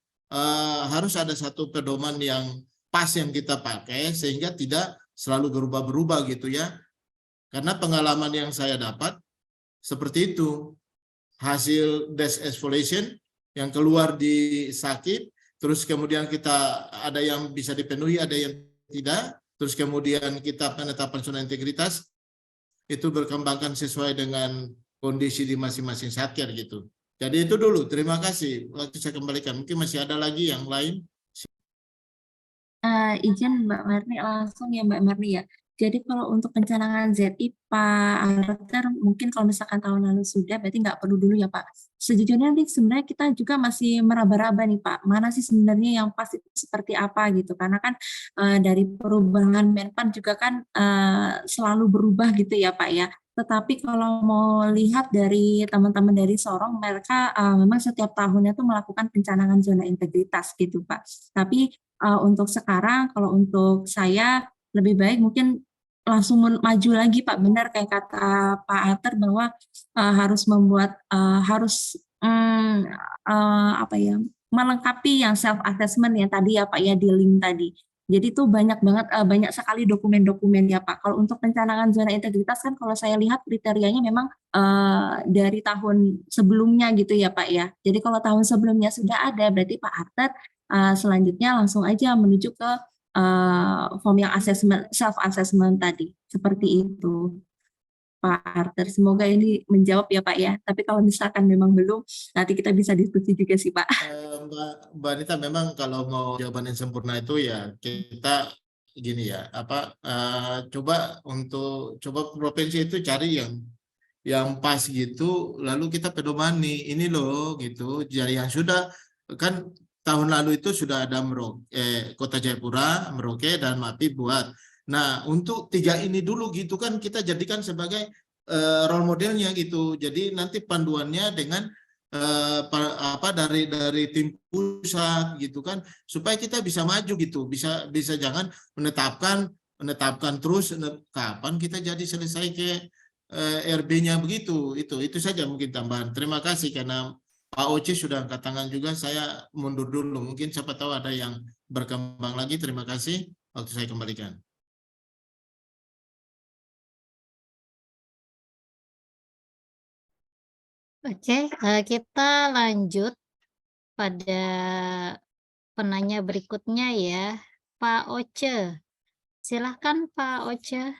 harus ada satu pedoman yang pas yang kita pakai sehingga tidak selalu berubah-berubah gitu ya. Karena pengalaman yang saya dapat seperti itu. Hasil desk evaluation yang keluar di Sakip, terus kemudian kita ada yang bisa dipenuhi, ada yang tidak, terus kemudian kita penetapan zona integritas, itu berkembangkan sesuai dengan kondisi di masing-masing satker gitu. Jadi itu dulu, terima kasih. Waktu saya kembalikan, mungkin masih ada lagi yang lain. Izin Mbak Marni langsung ya Mbak Marni ya. Jadi kalau untuk pencanangan ZI Pak Arter mungkin kalau misalkan tahun lalu sudah berarti nggak perlu dulu ya Pak. Sejujurnya nih sebenarnya kita juga masih meraba-raba nih Pak. Mana sih sebenarnya yang pas itu seperti apa gitu. Karena kan dari perubahan Menpan juga kan selalu berubah gitu ya Pak ya. Tetapi kalau mau lihat dari teman-teman dari Sorong, mereka memang setiap tahunnya tuh melakukan pencanangan zona integritas gitu Pak. Tapi untuk sekarang, kalau untuk saya lebih baik mungkin langsung maju lagi Pak, benar kayak kata Pak Ater bahwa harus membuat melengkapi yang self assessment yang tadi ya Pak ya di link tadi. Jadi itu banyak banget, banyak sekali dokumen-dokumen ya Pak. Kalau untuk pencanangan zona integritas kan kalau saya lihat kriterianya memang dari tahun sebelumnya gitu ya Pak ya. Jadi kalau tahun sebelumnya sudah ada, berarti Pak Artet selanjutnya langsung aja menuju ke form yang assessment, self assessment tadi. Seperti itu Pak Artet. Semoga ini menjawab ya Pak ya. Tapi kalau misalkan memang belum, nanti kita bisa diskusi juga sih Pak. Mbak Anita, memang kalau mau jawaban yang sempurna itu ya kita gini ya, coba provinsi itu cari yang pas gitu, lalu kita pedomani ini loh gitu. Jadi yang sudah kan tahun lalu itu sudah ada Kota Jayapura, Merauke dan MAPI buat. Nah, untuk 3 ini dulu gitu kan kita jadikan sebagai role modelnya gitu. Jadi nanti panduannya dengan dari tim pusat gitu kan, supaya kita bisa maju gitu, bisa jangan menetapkan terus kapan kita jadi selesai ke RB-nya begitu. Itu saja mungkin tambahan. Terima kasih karena Pak Oce sudah angkat tangan juga. Saya mundur dulu. Mungkin siapa tahu ada yang berkembang lagi. Terima kasih. Waktu saya kembalikan. Oke, kita lanjut pada penanya berikutnya ya, Pak Oce. Silahkan Pak Oce.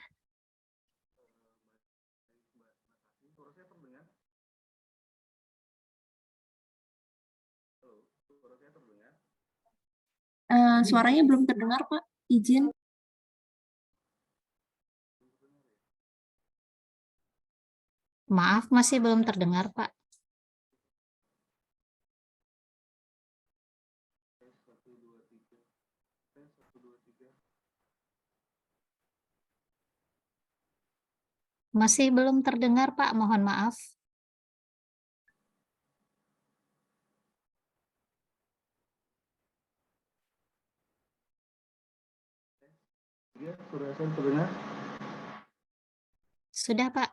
Suaranya belum terdengar Pak, izin. Maaf, masih belum terdengar Pak. Masih belum terdengar Pak, mohon maaf. Ya, sudah saya terdengar? Sudah Pak.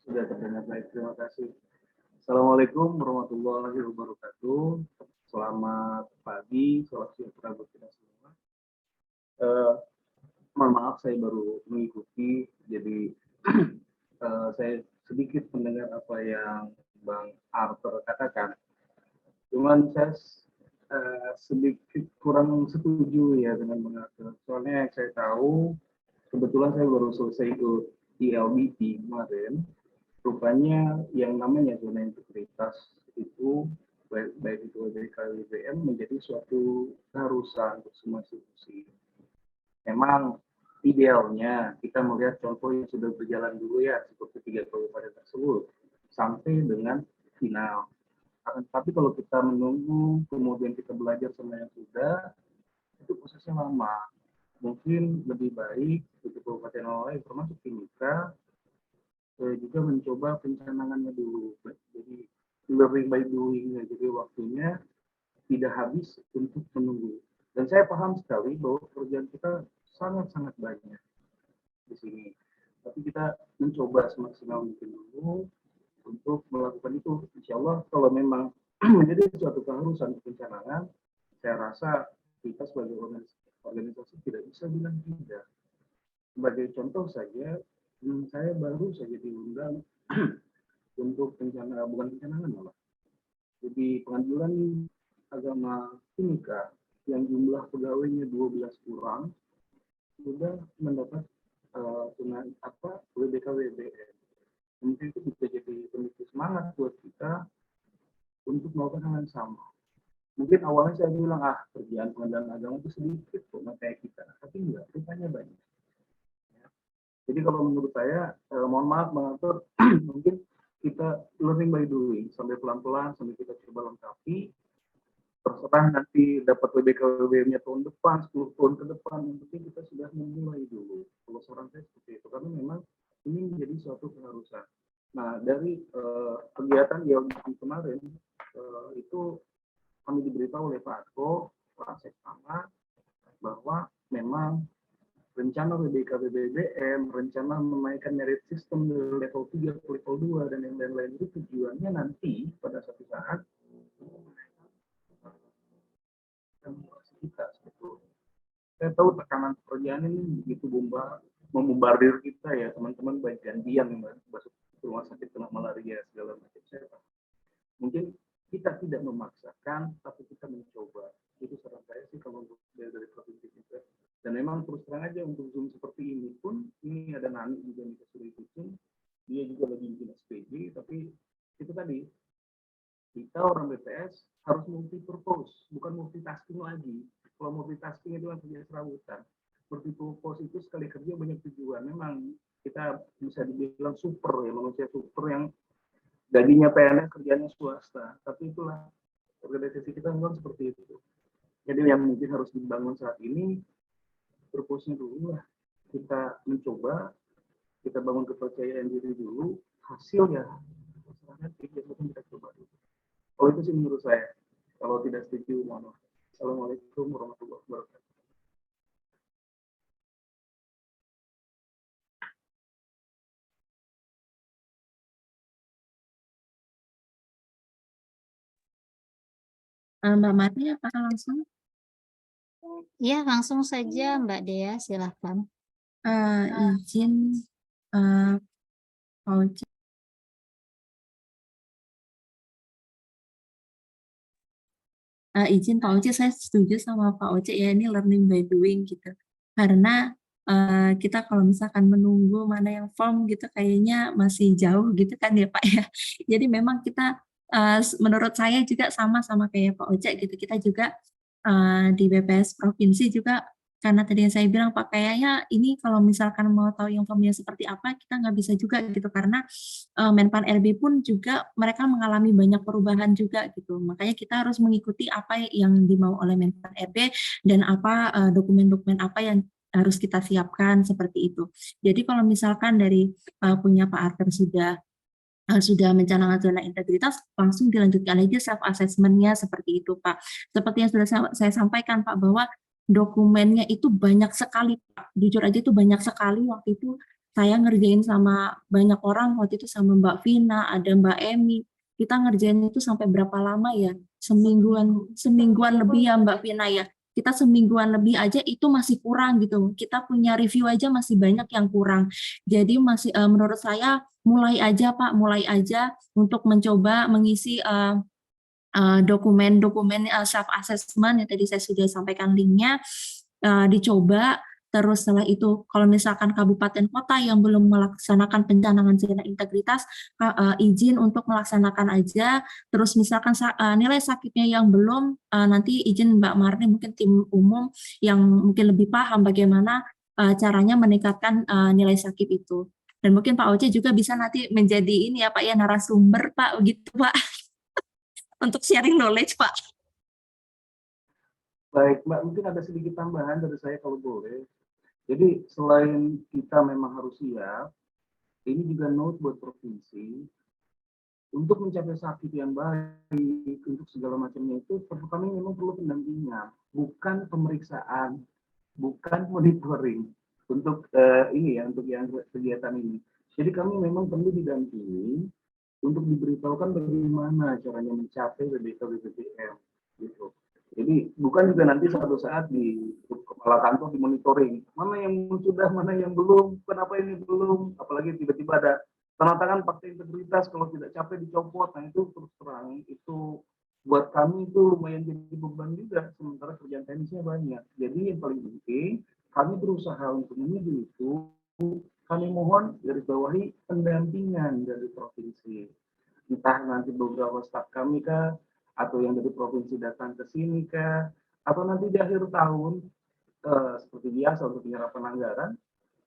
Sudah terdengar, baik. Terima kasih. Assalamualaikum warahmatullahi wabarakatuh. Selamat pagi, selamat siang buat kita semua. Mohon maaf saya baru mengikuti, jadi saya sedikit mendengar apa yang Bang Arthur katakan. Cuman saya sedikit kurang setuju ya dengan Bang Arthur. Soalnya yang saya tahu, kebetulan saya baru selesai ikut ILBT kemarin. Rupanya yang namanya zona integritas itu baik itu WBKWBM menjadi suatu keharusan untuk semua institusi. Memang idealnya kita melihat contoh yang sudah berjalan dulu ya seperti 3 kabupaten tersebut sampai dengan final. Tapi kalau kita menunggu kemudian kita belajar sama yang sudah, itu prosesnya lama. Mungkin lebih baik untuk kabupaten lain termasuk Timika juga mencoba pencanangannya dulu. Jadi learning by doing, jadi waktunya tidak habis untuk menunggu. Dan saya paham sekali bahwa pekerjaan kita sangat-sangat banyak di sini. Tapi kita mencoba semaksimal mungkin dulu untuk melakukan itu. Insya Allah kalau memang menjadi suatu keharusan pencanangan, saya rasa kita sebagai organisasi tidak bisa bilang tidak. Sebagai contoh saja, saya baru saja diundang untuk bukan pencanangan malah. Jadi pengadilan agama Timika yang jumlah pegawainya 12 orang sudah mendapat WBK-WBN. Mungkin itu bisa jadi pemicu semangat buat kita untuk melakukan hal yang sama. Mungkin awalnya saya bilang, kerjaan pengadilan agama itu sedikit kok kayak kita. Tapi enggak, rupanya banyak. Jadi kalau menurut saya, mohon maaf Bang Arthur, mungkin kita learning by doing, sampai pelan-pelan, sampai kita coba lengkapi, terserah nanti dapat WBK-WBM-nya tahun depan, 10 tahun ke depan, yang penting kita sudah memulai dulu. Kalau saran saya seperti itu, karena memang ini menjadi suatu keharusan. Nah, dari kegiatan yang kemarin, itu kami diberitahu oleh Pak Adko, Pak Seksama, bahwa memang rencana WBK-WBM, rencana menaikkan merit system dari level 3 ke level 2 dan yang lain-lain itu tujuannya nanti pada suatu saat kita sebetulnya. Saya tahu tekanan pekerjaan ini begitu membombardir kita ya, teman-teman baik janjian masuk rumah sakit kena malaria segala macam. Saya tahu. Mungkin kita tidak memaksakan, tapi kita mencoba. Itu saran saya sih kalau untuk dari provinsi kita. Dan memang terus terang aja untuk Zoom seperti ini pun, ini ada Nani juga yang kita suruh ikut Zoom, dia juga lagi bikin SPG, tapi itu tadi, kita orang BPS harus multi purpose, bukan multitasking lagi. Kalau multitasking itu kan kerja serabutan. Multi purpose itu sekali kerja banyak tujuan. Memang kita bisa dibilang super ya, manusia super yang gajinya PNS, kerjanya swasta. Tapi itulah organisasi kita memang seperti itu. Jadi yang mungkin harus dibangun saat ini, purpose-nya dulu lah. Kita mencoba, kita bangun kepercayaan diri dulu, hasilnya, nanti kita coba dulu. Kalau itu sih menurut saya. Kalau tidak setuju, mohon maaf. Assalamualaikum warahmatullahi wabarakatuh. Mbak Mati, apakah langsung? Ya, langsung saja Mbak Dea, silahkan. Izin Pak Oce. Izin Pak Oce, saya setuju sama Pak Oce ya, ini learning by doing gitu. Karena kita kalau misalkan menunggu mana yang form gitu kayaknya masih jauh gitu kan ya Pak ya. Jadi memang kita menurut saya juga sama kayak Pak Oce gitu. Kita juga di BPS Provinsi juga, karena tadi yang saya bilang Pak, kayaknya ini kalau misalkan mau tahu yang formnya seperti apa, kita nggak bisa juga gitu, karena Menpan RB pun juga mereka mengalami banyak perubahan juga gitu. Makanya kita harus mengikuti apa yang dimau oleh Menpan RB dan apa dokumen-dokumen apa yang harus kita siapkan seperti itu. Jadi kalau misalkan dari punya Pak Arthur sudah mencanangkan zona integritas, langsung dilanjutkan aja self assessment-nya seperti itu Pak. Seperti yang sudah saya sampaikan Pak, bahwa dokumennya itu banyak sekali Pak. Jujur aja itu banyak sekali. Waktu itu saya ngerjain sama banyak orang, waktu itu sama Mbak Vina, ada Mbak Emi. Kita ngerjain itu sampai berapa lama ya? Semingguan lebih ya Mbak Vina ya. Kita semingguan lebih aja itu masih kurang gitu. Kita punya review aja masih banyak yang kurang. Jadi masih menurut saya mulai aja Pak, mulai aja untuk mencoba mengisi dokumen-dokumen self assessment yang tadi saya sudah sampaikan linknya, dicoba. Terus setelah itu kalau misalkan kabupaten kota yang belum melaksanakan pencanangan zona integritas, izin untuk melaksanakan aja. Terus misalkan nilai sakitnya yang belum, nanti izin Mbak Marni, mungkin tim umum yang mungkin lebih paham bagaimana caranya meningkatkan nilai sakit itu. Dan mungkin Pak Oce juga bisa nanti menjadi ini ya Pak ya, narasumber Pak, begitu Pak. Untuk sharing knowledge Pak. Baik, Mbak, mungkin ada sedikit tambahan dari saya kalau boleh. Jadi selain kita memang harus siap, ini juga note buat provinsi, untuk mencapai sakit yang baik, untuk segala macamnya itu, kami memang perlu pendampingan, bukan pemeriksaan, bukan monitoring untuk ini ya, untuk yang kegiatan ini. Jadi kami memang perlu didampingi untuk diberitahukan bagaimana caranya mencapai BPK-BPTM gitu. Jadi bukan juga nanti suatu saat di kepala kantor dimonitoring, mana yang sudah, mana yang belum, kenapa ini belum, apalagi tiba-tiba ada tanda tangan fakta integritas, kalau tidak capek dicopot. Nah itu terus terang, itu buat kami itu lumayan jadi beban juga, sementara kerjaan teknisnya banyak. Jadi yang paling penting, kami berusaha untuk menuju itu, kami mohon garis bawahi pendampingan dari provinsi. Entah nanti beberapa staf kami kah, atau yang dari provinsi datang ke sini kah, atau nanti di akhir tahun, seperti biasa untuk penyerapan anggaran,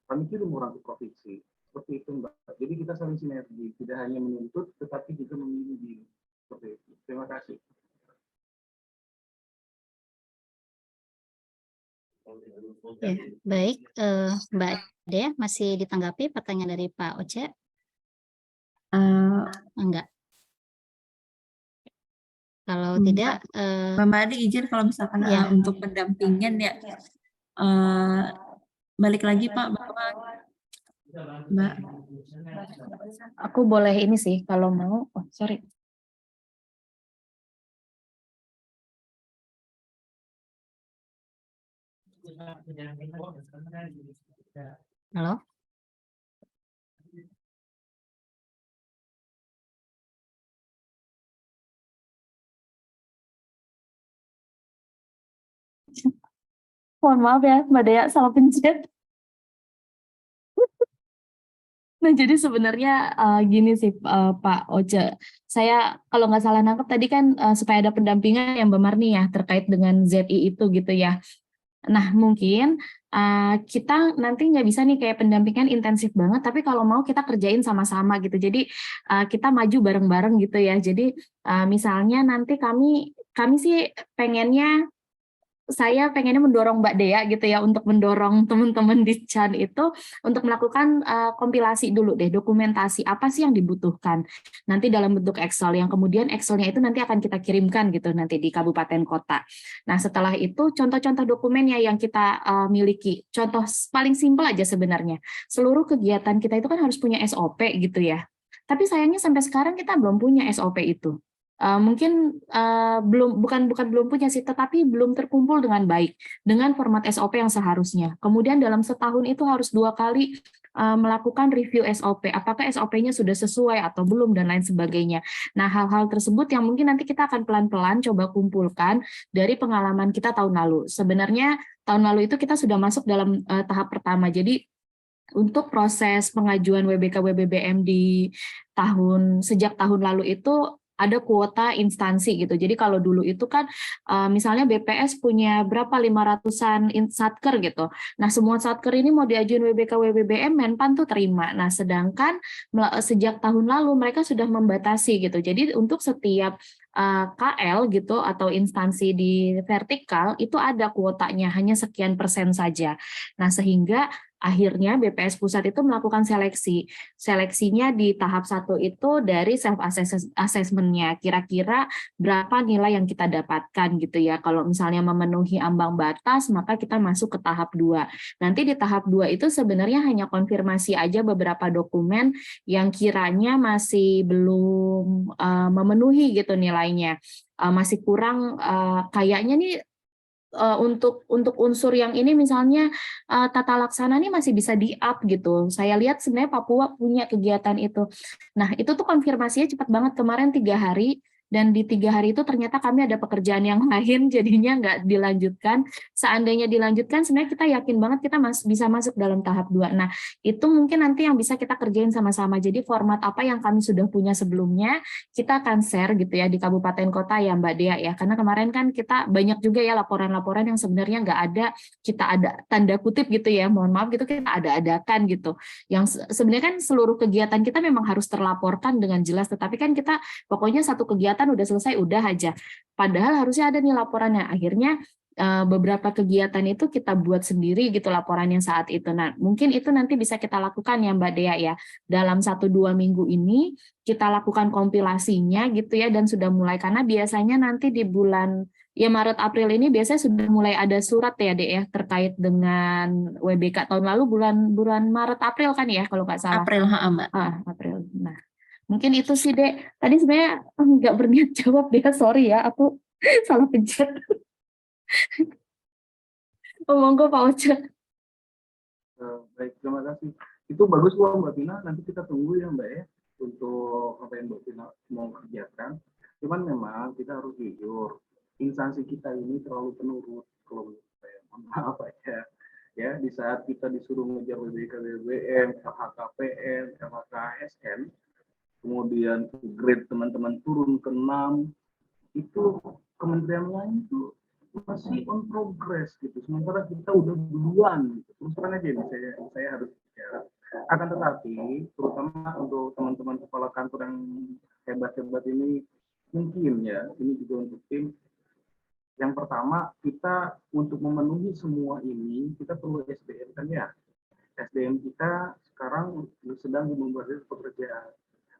kami kirim orang ke provinsi. Seperti itu Mbak. Jadi kita saling sinergi, tidak hanya menuntut, tetapi juga membimbing. Seperti itu. Terima kasih. Ya, baik, Mbak Dea, masih ditanggapi pertanyaan dari Pak Oce? Enggak. Kalau tidak, Mbak Madi izin kalau misalkan ya. untuk pendampingan ya, balik lagi Pak, bahwa Mbak, Aku boleh ini sih kalau mau. Oh, sorry. Halo? Mohon maaf ya, Mbak Dea, salah pencet. Nah, jadi sebenarnya gini sih Pak Oce, saya kalau nggak salah nangkep tadi kan supaya ada pendampingan yang Mbak Marni ya terkait dengan ZI itu gitu ya. Nah, mungkin kita nanti nggak bisa nih kayak pendampingan intensif banget, tapi kalau mau kita kerjain sama-sama gitu. Jadi kita maju bareng-bareng gitu ya. Jadi misalnya nanti kami sih saya pengennya mendorong Mbak Dea gitu ya untuk mendorong teman-teman di CHAN itu untuk melakukan kompilasi dulu deh, dokumentasi apa sih yang dibutuhkan nanti dalam bentuk Excel, yang kemudian Excelnya itu nanti akan kita kirimkan gitu nanti di kabupaten kota. Nah, setelah itu contoh-contoh dokumennya yang kita miliki, contoh paling simpel aja sebenarnya, seluruh kegiatan kita itu kan harus punya SOP gitu ya, tapi sayangnya sampai sekarang kita belum punya SOP itu. Mungkin bukan belum punya sih, tetapi belum terkumpul dengan baik dengan format SOP yang seharusnya. Kemudian dalam setahun itu harus 2 kali melakukan review SOP, apakah SOP-nya sudah sesuai atau belum dan lain sebagainya. Nah, hal-hal tersebut yang mungkin nanti kita akan pelan-pelan coba kumpulkan dari pengalaman kita tahun lalu. Sebenarnya tahun lalu itu kita sudah masuk dalam tahap pertama. Jadi untuk proses pengajuan WBK WBBM di sejak tahun lalu itu ada kuota instansi gitu. Jadi kalau dulu itu kan misalnya BPS punya berapa 500-an satker gitu. Nah, semua satker ini mau diajuin WBK WBBM, Menpan tuh terima. Nah, sedangkan sejak tahun lalu mereka sudah membatasi gitu. Jadi untuk setiap KL gitu atau instansi di vertikal itu ada kuotanya hanya sekian persen saja. Nah, sehingga akhirnya BPS Pusat itu melakukan seleksi. Seleksinya di tahap 1 itu dari self assessment-nya. Kira-kira berapa nilai yang kita dapatkan gitu ya. Kalau misalnya memenuhi ambang batas, maka kita masuk ke tahap 2. Nanti di tahap 2 itu sebenarnya hanya konfirmasi aja beberapa dokumen yang kiranya masih belum memenuhi gitu nilainya. Masih kurang kayaknya nih untuk unsur yang ini misalnya tata laksana ini masih bisa di-up gitu. Saya lihat sebenarnya Papua punya kegiatan itu. Nah, itu tuh konfirmasinya cepat banget, kemarin 3 hari, dan di 3 hari itu ternyata kami ada pekerjaan yang lain, jadinya nggak dilanjutkan. Seandainya dilanjutkan, sebenarnya kita yakin banget kita bisa masuk dalam tahap 2. Nah, itu mungkin nanti yang bisa kita kerjain sama-sama. Jadi format apa yang kami sudah punya sebelumnya, kita akan share gitu ya di kabupaten kota ya Mbak Dea ya. Karena kemarin kan kita banyak juga ya laporan-laporan yang sebenarnya nggak ada, kita ada tanda kutip gitu ya, mohon maaf gitu, kita ada-adakan gitu. Yang sebenarnya kan seluruh kegiatan kita memang harus terlaporkan dengan jelas, tetapi kan kita pokoknya satu kegiatan udah selesai, udah aja. Padahal harusnya ada nih laporannya. Akhirnya beberapa kegiatan itu kita buat sendiri gitu laporannya saat itu. Nah, mungkin itu nanti bisa kita lakukan ya Mbak Dea ya. Dalam 1-2 minggu ini kita lakukan kompilasinya gitu ya, dan sudah mulai, karena biasanya nanti di bulan ya Maret April ini biasanya sudah mulai ada surat ya Dek ya terkait dengan WBK. Tahun lalu bulan Maret April kan ya kalau nggak salah. April, Mbak. April. Nah, mungkin itu sih Dek. Tadi sebenarnya nggak berniat jawab deh, sorry ya, aku salah pencet. Monggo Pak Oce. Baik, terima kasih. Itu bagus loh Mbak Tina, nanti kita tunggu ya Mbak ya untuk apa yang Mbak Tina mau kerjakan. Cuman memang kita harus jujur, instansi kita ini terlalu penurut kalau menurut saya. Maaf aja. Ya, di saat kita disuruh ngejar WBK WBM, LHKPN, LHKSN, kemudian grade teman-teman turun ke 6, itu kementerian lain itu masih on progress gitu, sementara kita udah duluan gitu. Terus terang aja nih, saya harus bicara. Akan tetapi terutama untuk teman-teman kepala kantor yang hebat-hebat ini, mungkin ya ini juga untuk tim. Yang pertama, kita untuk memenuhi semua ini kita perlu SDM kan ya. SDM kita sekarang sedang membuat pekerjaan.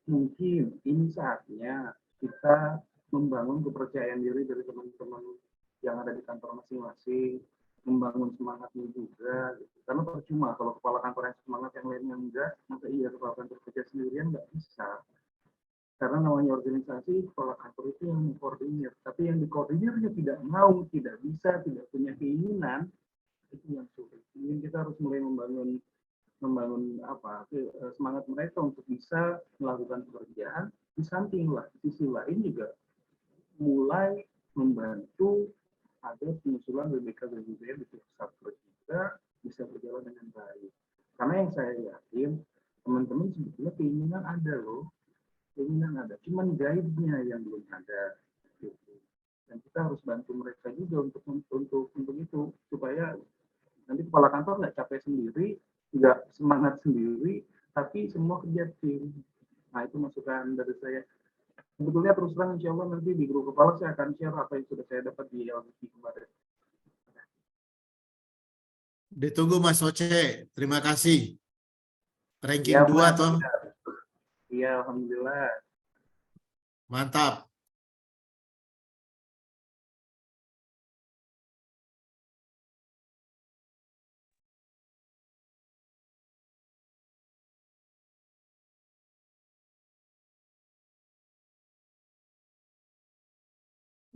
Mungkin ini saatnya kita membangun kepercayaan diri dari teman-teman yang ada di kantor masing-masing, membangun semangatnya juga. Gitu. Karena percuma kalau kepala kantor yang semangat, yang lainnya enggak, maka iya kepala kantor kerja sendirian nggak bisa. Karena namanya organisasi, kepala kantor itu yang mengkoordinir. Tapi yang dikoordinirnya tidak mau, tidak bisa, tidak punya keinginan, itu yang sulit. Mungkin kita harus mulai membangun semangat mereka untuk bisa melakukan pekerjaan di samping di sisi lain juga mulai membantu agar pengusulan BBK BBB di pusat juga bisa berjalan dengan baik. Karena yang saya yakin teman-teman sebetulnya keinginan ada loh, cuman guide-nya yang belum ada. Gitu. Dan kita harus bantu mereka juga untuk itu supaya nanti kepala kantor nggak capek sendiri, nggak semangat sendiri, tapi semua kerja tim. Nah itu masukan dari saya. Sebetulnya terus terang insya Allah nanti di grup kepala saya akan share apa yang sudah saya dapat di LGT kemarin. Ditunggu Mas Oce, terima kasih. Ranking Ya, 2 toh. Iya, alhamdulillah. Mantap.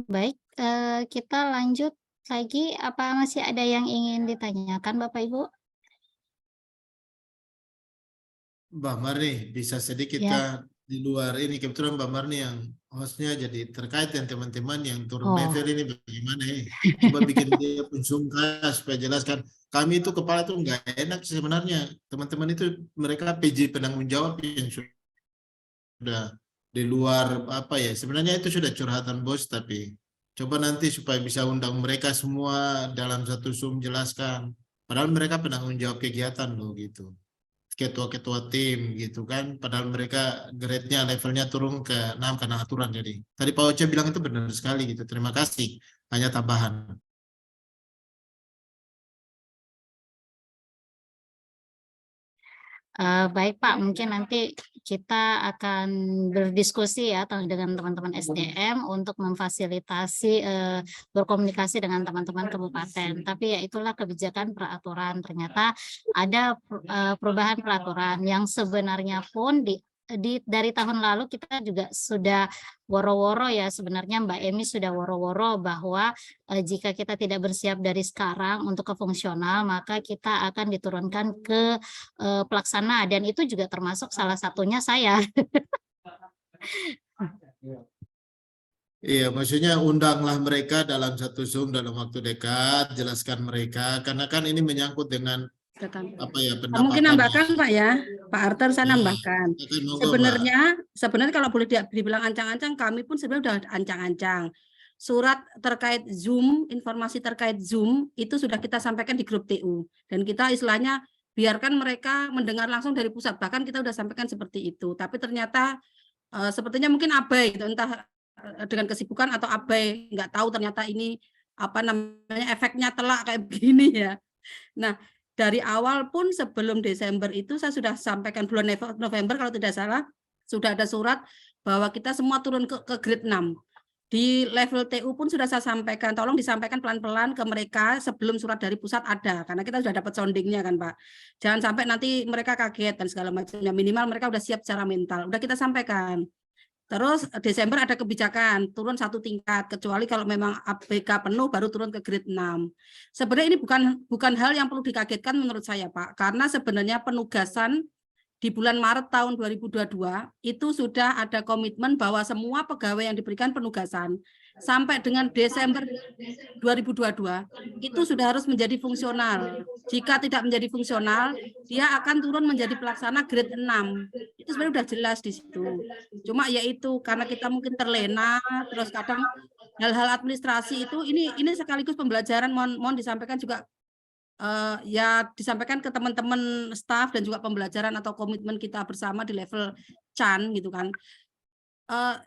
Baik, kita lanjut lagi. Apa masih ada yang ingin ditanyakan, Bapak Ibu? Mbak Marni, bisa sedikit Ya. Kak di luar ini, kebetulan Mbak Marni yang hostnya, jadi terkait dengan teman-teman yang turun level ini bagaimana ya? Coba bikin dia pun sungkas supaya jelaskan. Kami itu kepala itu nggak enak sebenarnya. Teman-teman itu mereka PJ penanggung jawab yang sudah di luar apa ya, sebenarnya itu sudah curhatan bos, tapi coba nanti supaya bisa undang mereka semua dalam satu Zoom jelaskan. Padahal mereka penanggung jawab kegiatan loh gitu. Ketua-ketua tim gitu kan, padahal mereka grade-nya levelnya turun ke 6 karena aturan. Jadi tadi Pak Oce bilang itu benar sekali gitu. Terima kasih, hanya tambahan. Baik Pak, mungkin nanti kita akan berdiskusi ya dengan teman-teman SDM untuk memfasilitasi berkomunikasi dengan teman-teman kabupaten. Tapi ya itulah kebijakan peraturan. Ternyata ada perubahan peraturan yang sebenarnya pun dari tahun lalu kita juga sudah woro-woro ya, sebenarnya Mbak Emi sudah woro-woro bahwa jika kita tidak bersiap dari sekarang untuk ke fungsional, maka kita akan diturunkan ke pelaksana, dan itu juga termasuk salah satunya saya. Iya, maksudnya undanglah mereka dalam satu Zoom dalam waktu dekat, jelaskan mereka, karena kan ini menyangkut dengan apa ya, pendapatan. Mungkin nambahkan Pak ya, Pak Arthur, saya Ya, nambahkan. Sebenarnya kalau boleh dibilang ancang-ancang, kami pun sebenarnya sudah ancang-ancang. Surat terkait Zoom, informasi terkait Zoom itu sudah kita sampaikan di grup TU, dan kita istilahnya biarkan mereka mendengar langsung dari pusat. Bahkan kita sudah sampaikan seperti itu, tapi ternyata sepertinya mungkin abai gitu, entah dengan kesibukan atau abai, nggak tahu ternyata ini apa namanya efeknya telak kayak begini ya. Nah, dari awal pun sebelum Desember itu saya sudah sampaikan, bulan November kalau tidak salah, sudah ada surat bahwa kita semua turun ke grade 6. Di level TU pun sudah saya sampaikan, tolong disampaikan pelan-pelan ke mereka sebelum surat dari pusat ada, karena kita sudah dapat soundingnya kan Pak. Jangan sampai nanti mereka kaget dan segala macamnya, minimal mereka sudah siap secara mental, udah kita sampaikan. Terus Desember ada kebijakan turun 1 tingkat, kecuali kalau memang ABK penuh baru turun ke grade 6. Sebenarnya ini bukan hal yang perlu dikagetkan menurut saya Pak, karena sebenarnya penugasan di bulan Maret tahun 2022 itu sudah ada komitmen bahwa semua pegawai yang diberikan penugasan sampai dengan Desember 2022 itu sudah harus menjadi fungsional. Jika tidak menjadi fungsional, dia akan turun menjadi pelaksana grade 6. Itu sebenarnya sudah jelas di situ. Cuma yaitu karena kita mungkin terlena, terus kadang hal-hal administrasi itu ini sekaligus pembelajaran, mohon disampaikan juga ya disampaikan ke teman-teman staf dan juga pembelajaran atau komitmen kita bersama di level CHAN gitu kan.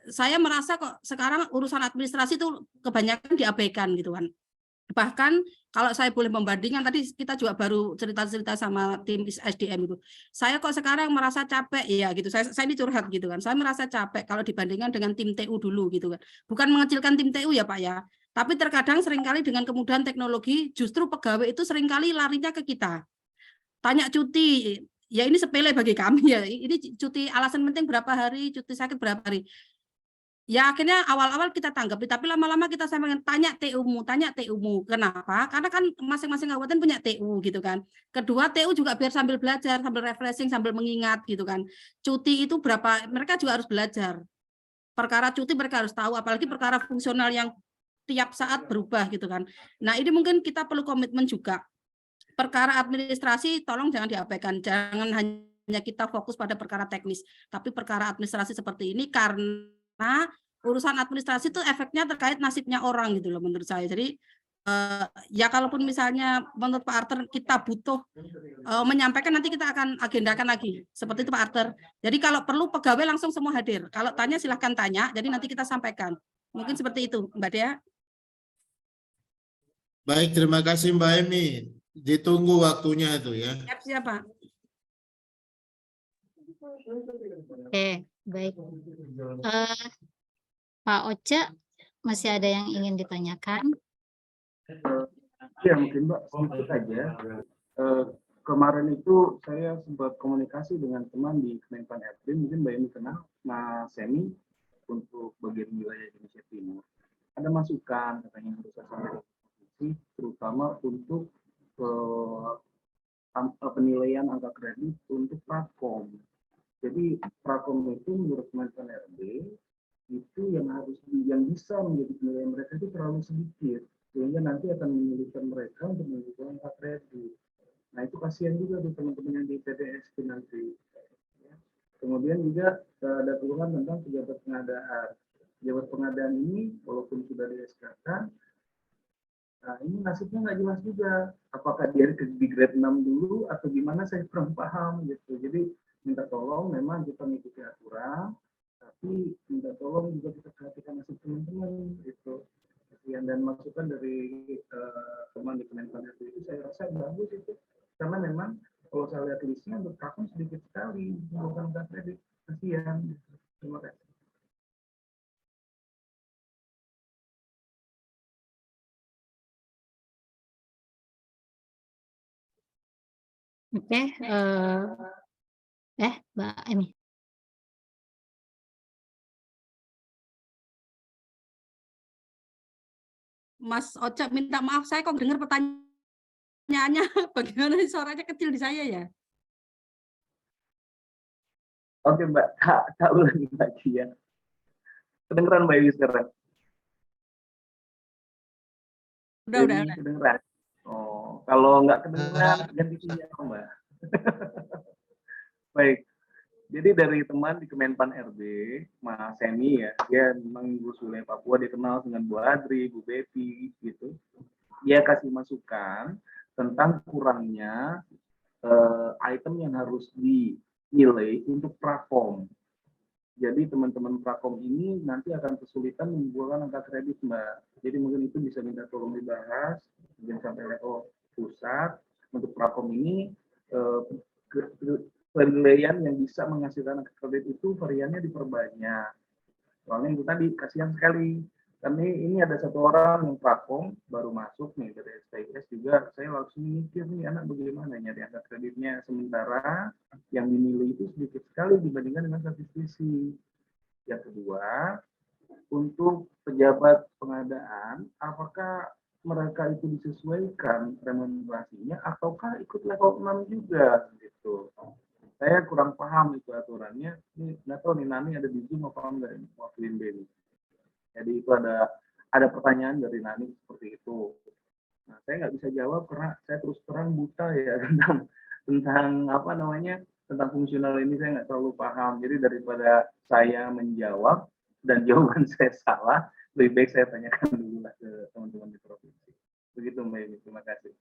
Saya merasa kok sekarang urusan administrasi itu kebanyakan diabaikan gitu kan. Bahkan kalau saya boleh membandingkan, tadi kita juga baru cerita-cerita sama tim SDM itu. Saya kok sekarang merasa capek ya gitu. Saya ini curhat gitu kan. Saya merasa capek kalau dibandingkan dengan tim TU dulu gitu kan. Bukan mengecilkan tim TU ya Pak ya. Tapi terkadang seringkali dengan kemudahan teknologi justru pegawai itu seringkali larinya ke kita. Tanya cuti, ya ini sepele bagi kami ya. Ini cuti alasan penting berapa hari, cuti sakit berapa hari. Ya akhirnya awal-awal kita tanggapi, tapi lama-lama kita sampaikan tanya TU-mu. Kenapa? Karena kan masing-masing kabupaten punya TU gitu kan. Kedua, TU juga biar sambil belajar, sambil refreshing, sambil mengingat gitu kan. Cuti itu berapa, mereka juga harus belajar. Perkara cuti mereka harus tahu, apalagi perkara fungsional yang tiap saat berubah gitu kan. Nah, ini mungkin kita perlu komitmen juga. Perkara administrasi tolong jangan diabaikan, jangan hanya kita fokus pada perkara teknis, tapi perkara administrasi seperti ini karena urusan administrasi itu efeknya terkait nasibnya orang gitu loh menurut saya. Jadi ya kalaupun misalnya menurut Pak Arthur kita butuh menyampaikan, nanti kita akan agendakan lagi seperti itu Pak Arthur. Jadi kalau perlu pegawai langsung semua hadir. Kalau tanya silahkan tanya, jadi nanti kita sampaikan. Mungkin seperti itu Mbak Dea. Baik, terima kasih Mbak Emi. Ditunggu waktunya itu ya. Siap Pak. Oke, baik. Pak Oce, masih ada yang ingin ditanyakan? Ya mungkin Mbak, sedikit aja. Kemarin itu saya sempat komunikasi dengan teman di Kemenpan RB, mungkin Mbak Emi kenal, Mas Semi, untuk bagian wilayah Indonesia Timur. Ada masukan katanya harus saya terutama untuk penilaian angka kredit untuk Prakom. Jadi Prakom itu menurut Kemenpan RB itu yang bisa menjadi penilaian mereka itu terlalu sedikit, sehingga nanti akan menyulitkan mereka untuk menentukan angka kredit. Nah itu kasihan juga tuh teman-teman yang di PDS nanti. Kemudian juga ada keluhan tentang pejabat pengadaan. Pejabat pengadaan ini walaupun sudah di SK-kan, nah ini nasibnya nggak jelas juga. Apakah dia di grade 6 dulu atau gimana, saya kurang paham gitu. Jadi minta tolong memang kita mengikuti aturan, tapi minta tolong juga kita perhatikan nasib teman-teman gitu. Dan masukan dari teman di Kemenpan itu saya rasa bagus itu. Karena memang kalau saya lihat listnya untuk tahun sedikit sekali, bukan kredit, kasihan. Terima kasih. Oke, Mbak Emi. Mas Oce minta maaf, saya kok dengar pertanyaannya bagaimana suaranya kecil di saya ya. Oke Mbak, tak ulangi lagi ya. Kedengeran Mbak Iwi sekarang? Udah. Kedengeran. Oh, kalau nggak kedengeran ganti sinyal Mbak. Baik. Jadi dari teman di Kemenpan RB, Mas Semi ya, dia memang Gus wilayah Papua, dia kenal dengan Bu Adri, Bu Betty gitu. Dia kasih masukan tentang kurangnya item yang harus dinilai untuk Prakom. Jadi teman-teman Prakom ini nanti akan kesulitan membuahkan angka kredit Mbak. Jadi mungkin itu bisa minta tolong dibahas, mungkin sampai level pusat untuk Prakom ini penilaian yang bisa menghasilkan angka kredit itu variannya diperbanyak. Soalnya itu tadi kasihan sekali. Karena ini ada satu orang yang Prakom baru masuk nih dari STIS juga, saya langsung mikir nih anak bagaimana nyari angka kreditnya, sementara yang dinilai itu sedikit sekali dibandingkan dengan statistik. Yang kedua, untuk pejabat pengadaan, apakah mereka itu disesuaikan remunerasinya ataukah ikut level 6 juga gitu. Saya kurang paham itu aturannya. Ini nggak tahu nih Nani ada di Zoom apa enggak ini wakilin Benny. Jadi itu ada pertanyaan dari Nani seperti itu. Nah, saya nggak bisa jawab karena saya terus terang buta ya tentang apa namanya, tentang fungsional ini saya nggak terlalu paham. Jadi daripada saya menjawab dan jawaban saya salah, lebih baik saya tanyakan dulu lah ke teman-teman di provinsi. Begitu Mbak Eni, terima kasih.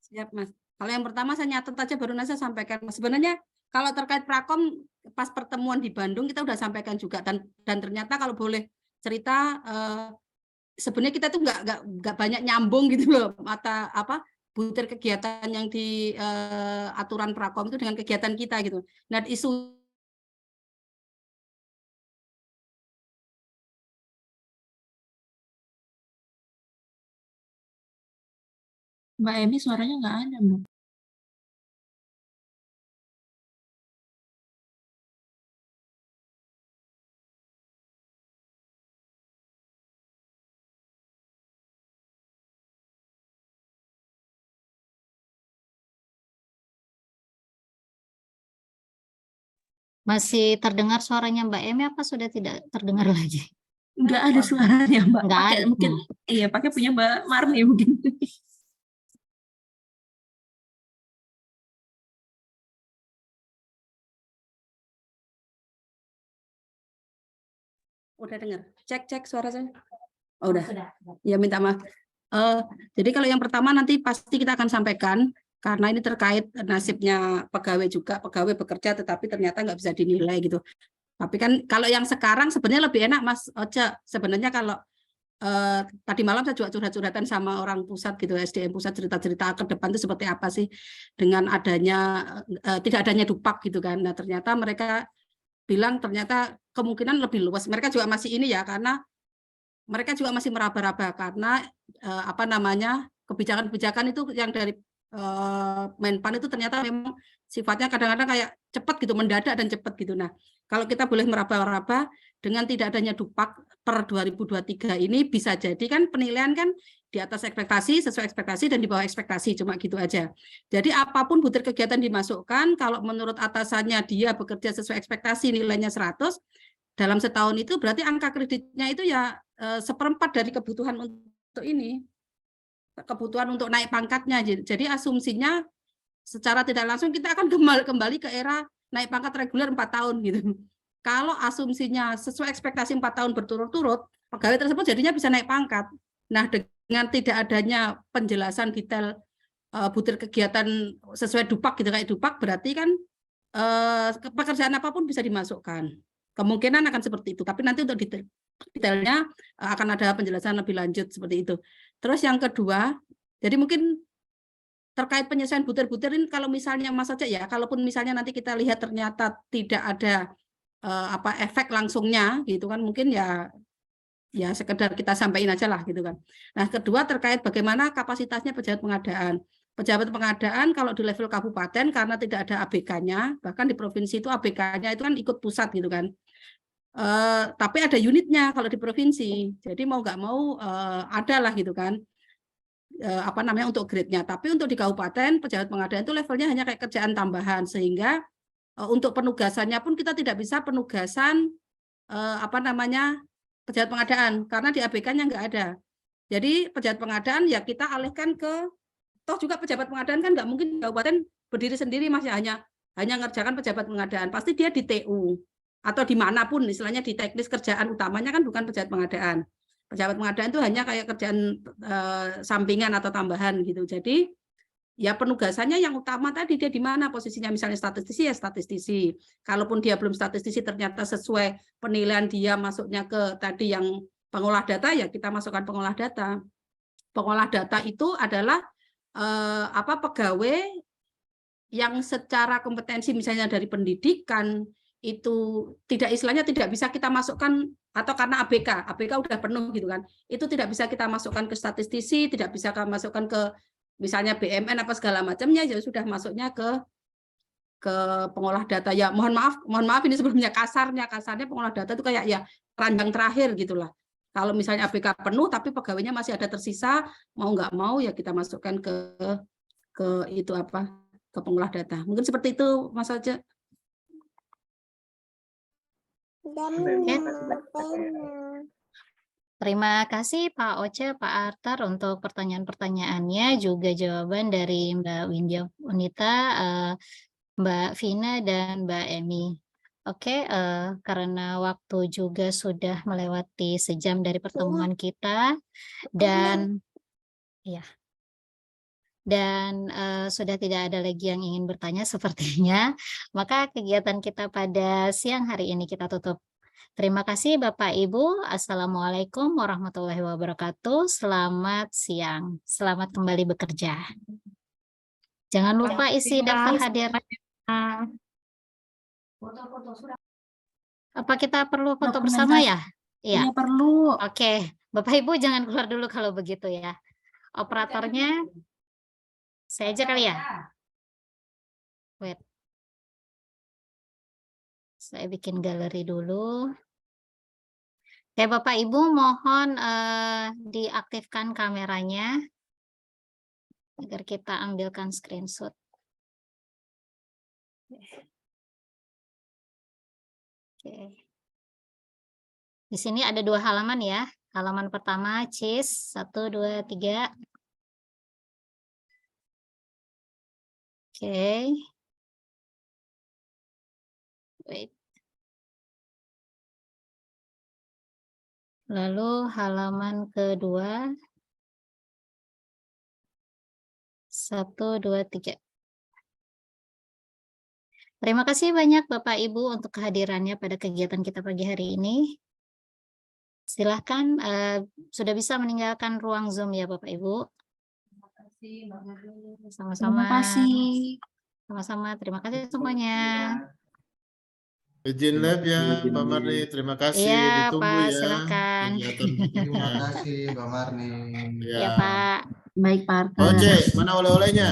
Siap Mas. Kalau yang pertama saya nyatet aja, baru nanti saya sampaikan. Sebenarnya kalau terkait Prakom pas pertemuan di Bandung kita udah sampaikan juga, dan ternyata kalau boleh cerita sebenarnya kita tuh nggak banyak nyambung gitu loh, mata apa butir kegiatan yang di aturan Prakom itu dengan kegiatan kita gitu. Nah isu Mbak Emi suaranya nggak ada, Mbak. Masih terdengar suaranya Mbak Emi apa sudah tidak terdengar lagi? Nggak ada suaranya, Mbak. Nggak Pakai ada. mungkin iya pakai punya Mbak Marni mungkin. Udah dengar? Cek suara saya. Oh, udah. Ya minta maaf. Jadi kalau yang pertama nanti pasti kita akan sampaikan karena ini terkait nasibnya pegawai juga, pegawai bekerja tetapi ternyata nggak bisa dinilai gitu. Tapi kan kalau yang sekarang sebenarnya lebih enak Mas Oce. Sebenarnya kalau tadi malam saya juga curhat-curhatan sama orang pusat gitu, SDM pusat, cerita-cerita ke depan itu seperti apa sih dengan adanya tidak adanya dupak gitu kan. Nah ternyata mereka bilang ternyata kemungkinan lebih luas. Mereka juga masih ini ya karena mereka juga masih meraba-raba karena apa namanya kebijakan-kebijakan itu yang dari Menpan itu ternyata memang sifatnya kadang-kadang kayak cepat gitu, mendadak dan cepat gitu. Nah, kalau kita boleh meraba-raba dengan tidak adanya dupak per 2023 ini bisa jadi kan penilaian kan di atas ekspektasi, sesuai ekspektasi dan di bawah ekspektasi, cuma gitu aja. Jadi apapun butir kegiatan dimasukkan, kalau menurut atasannya dia bekerja sesuai ekspektasi nilainya 100, dalam setahun itu berarti angka kreditnya itu ya seperempat dari kebutuhan untuk ini, kebutuhan untuk naik pangkatnya. Jadi asumsinya secara tidak langsung kita akan kembali ke era naik pangkat reguler 4 tahun gitu. Kalau asumsinya sesuai ekspektasi 4 tahun berturut-turut, pegawai tersebut jadinya bisa naik pangkat. Nah, dengan tidak adanya penjelasan detail butir kegiatan sesuai dupak gitu kayak dupak berarti kan pekerjaan apapun bisa dimasukkan. Kemungkinan akan seperti itu, tapi nanti untuk detailnya akan ada penjelasan lebih lanjut seperti itu. Terus yang kedua, jadi mungkin terkait penyelesaian butir-butir ini kalau misalnya Mas Aceh ya, kalaupun misalnya nanti kita lihat ternyata tidak ada apa efek langsungnya gitu kan, mungkin ya sekedar kita sampaikan aja lah gitu kan. Nah, kedua terkait bagaimana kapasitasnya pejabat pengadaan. Pejabat pengadaan kalau di level kabupaten karena tidak ada ABK-nya, bahkan di provinsi itu ABK-nya itu kan ikut pusat gitu kan. Tapi ada unitnya kalau di provinsi. Jadi mau nggak mau ada lah gitu kan. Apa namanya untuk grade-nya. Tapi untuk di kabupaten pejabat pengadaan itu levelnya hanya kayak kerjaan tambahan sehingga untuk penugasannya pun kita tidak bisa penugasan apa namanya pejabat pengadaan karena di ABK-nya nggak ada. Jadi pejabat pengadaan ya kita alihkan ke toh juga pejabat pengadaan kan nggak mungkin kabupaten berdiri sendiri Mas ya hanya ngerjakan pejabat pengadaan. Pasti dia di TU atau dimanapun istilahnya di teknis kerjaan utamanya kan bukan pejabat pengadaan. Pejabat pengadaan itu hanya kayak kerjaan sampingan atau tambahan gitu. Jadi ya penugasannya yang utama tadi dia di mana posisinya misalnya statistisi ya statistisi. Kalaupun dia belum statistisi ternyata sesuai penilaian dia masuknya ke tadi yang pengolah data ya kita masukkan pengolah data. Pengolah data itu adalah apa pegawai yang secara kompetensi misalnya dari pendidikan itu tidak istilahnya tidak bisa kita masukkan atau karena ABK udah penuh gitu kan. Itu tidak bisa kita masukkan ke statistisi, tidak bisa kita masukkan ke misalnya BMN apa segala macamnya ya sudah masuknya ke pengolah data ya mohon maaf ini sebelumnya kasarnya pengolah data itu kayak ya ranjang terakhir gitulah kalau misalnya ABK penuh tapi pegawainya masih ada tersisa mau nggak mau ya kita masukkan ke itu apa ke pengolah data mungkin seperti itu Mas Oce. Terima kasih Pak Oce, Pak Arthur untuk pertanyaan-pertanyaannya, juga jawaban dari Mbak Windia Unita, Mbak Vina, dan Mbak Emi. Oke, karena waktu juga sudah melewati sejam dari pertemuan kita, dan sudah tidak ada lagi yang ingin bertanya sepertinya, maka kegiatan kita pada siang hari ini kita tutup. Terima kasih Bapak Ibu. Assalamualaikum warahmatullahi wabarakatuh. Selamat siang. Selamat kembali bekerja. Jangan lupa isi daftar hadir. Apa kita perlu foto bersama ya? Iya. Perlu. Oke. Bapak Ibu jangan keluar dulu kalau begitu ya. Operatornya saya aja kali ya. Wait. Saya bikin galeri dulu. Oke, Bapak Ibu mohon diaktifkan kameranya agar kita ambilkan screenshot. Oke. Di sini ada 2 halaman ya. Halaman pertama CIS 1, 2, 3. Oke. Wait. Lalu halaman kedua 1, 2, 3. Terima kasih banyak Bapak Ibu untuk kehadirannya pada kegiatan kita pagi hari ini. Silahkan sudah bisa meninggalkan ruang Zoom ya Bapak Ibu. Sama-sama. Terima kasih. Sama-sama. Terima kasih semuanya. Izin live ya Pak Marni, terima kasih. Iya Ditunggu Pak, ya silakan. kegiatan berikutnya. Terima kasih Mbak Marni. Ya. Iya Pak. Baik Pak Arthur. Oke, mana oleh-olehnya?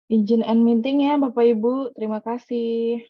Izin end meeting ya Bapak Ibu, terima kasih.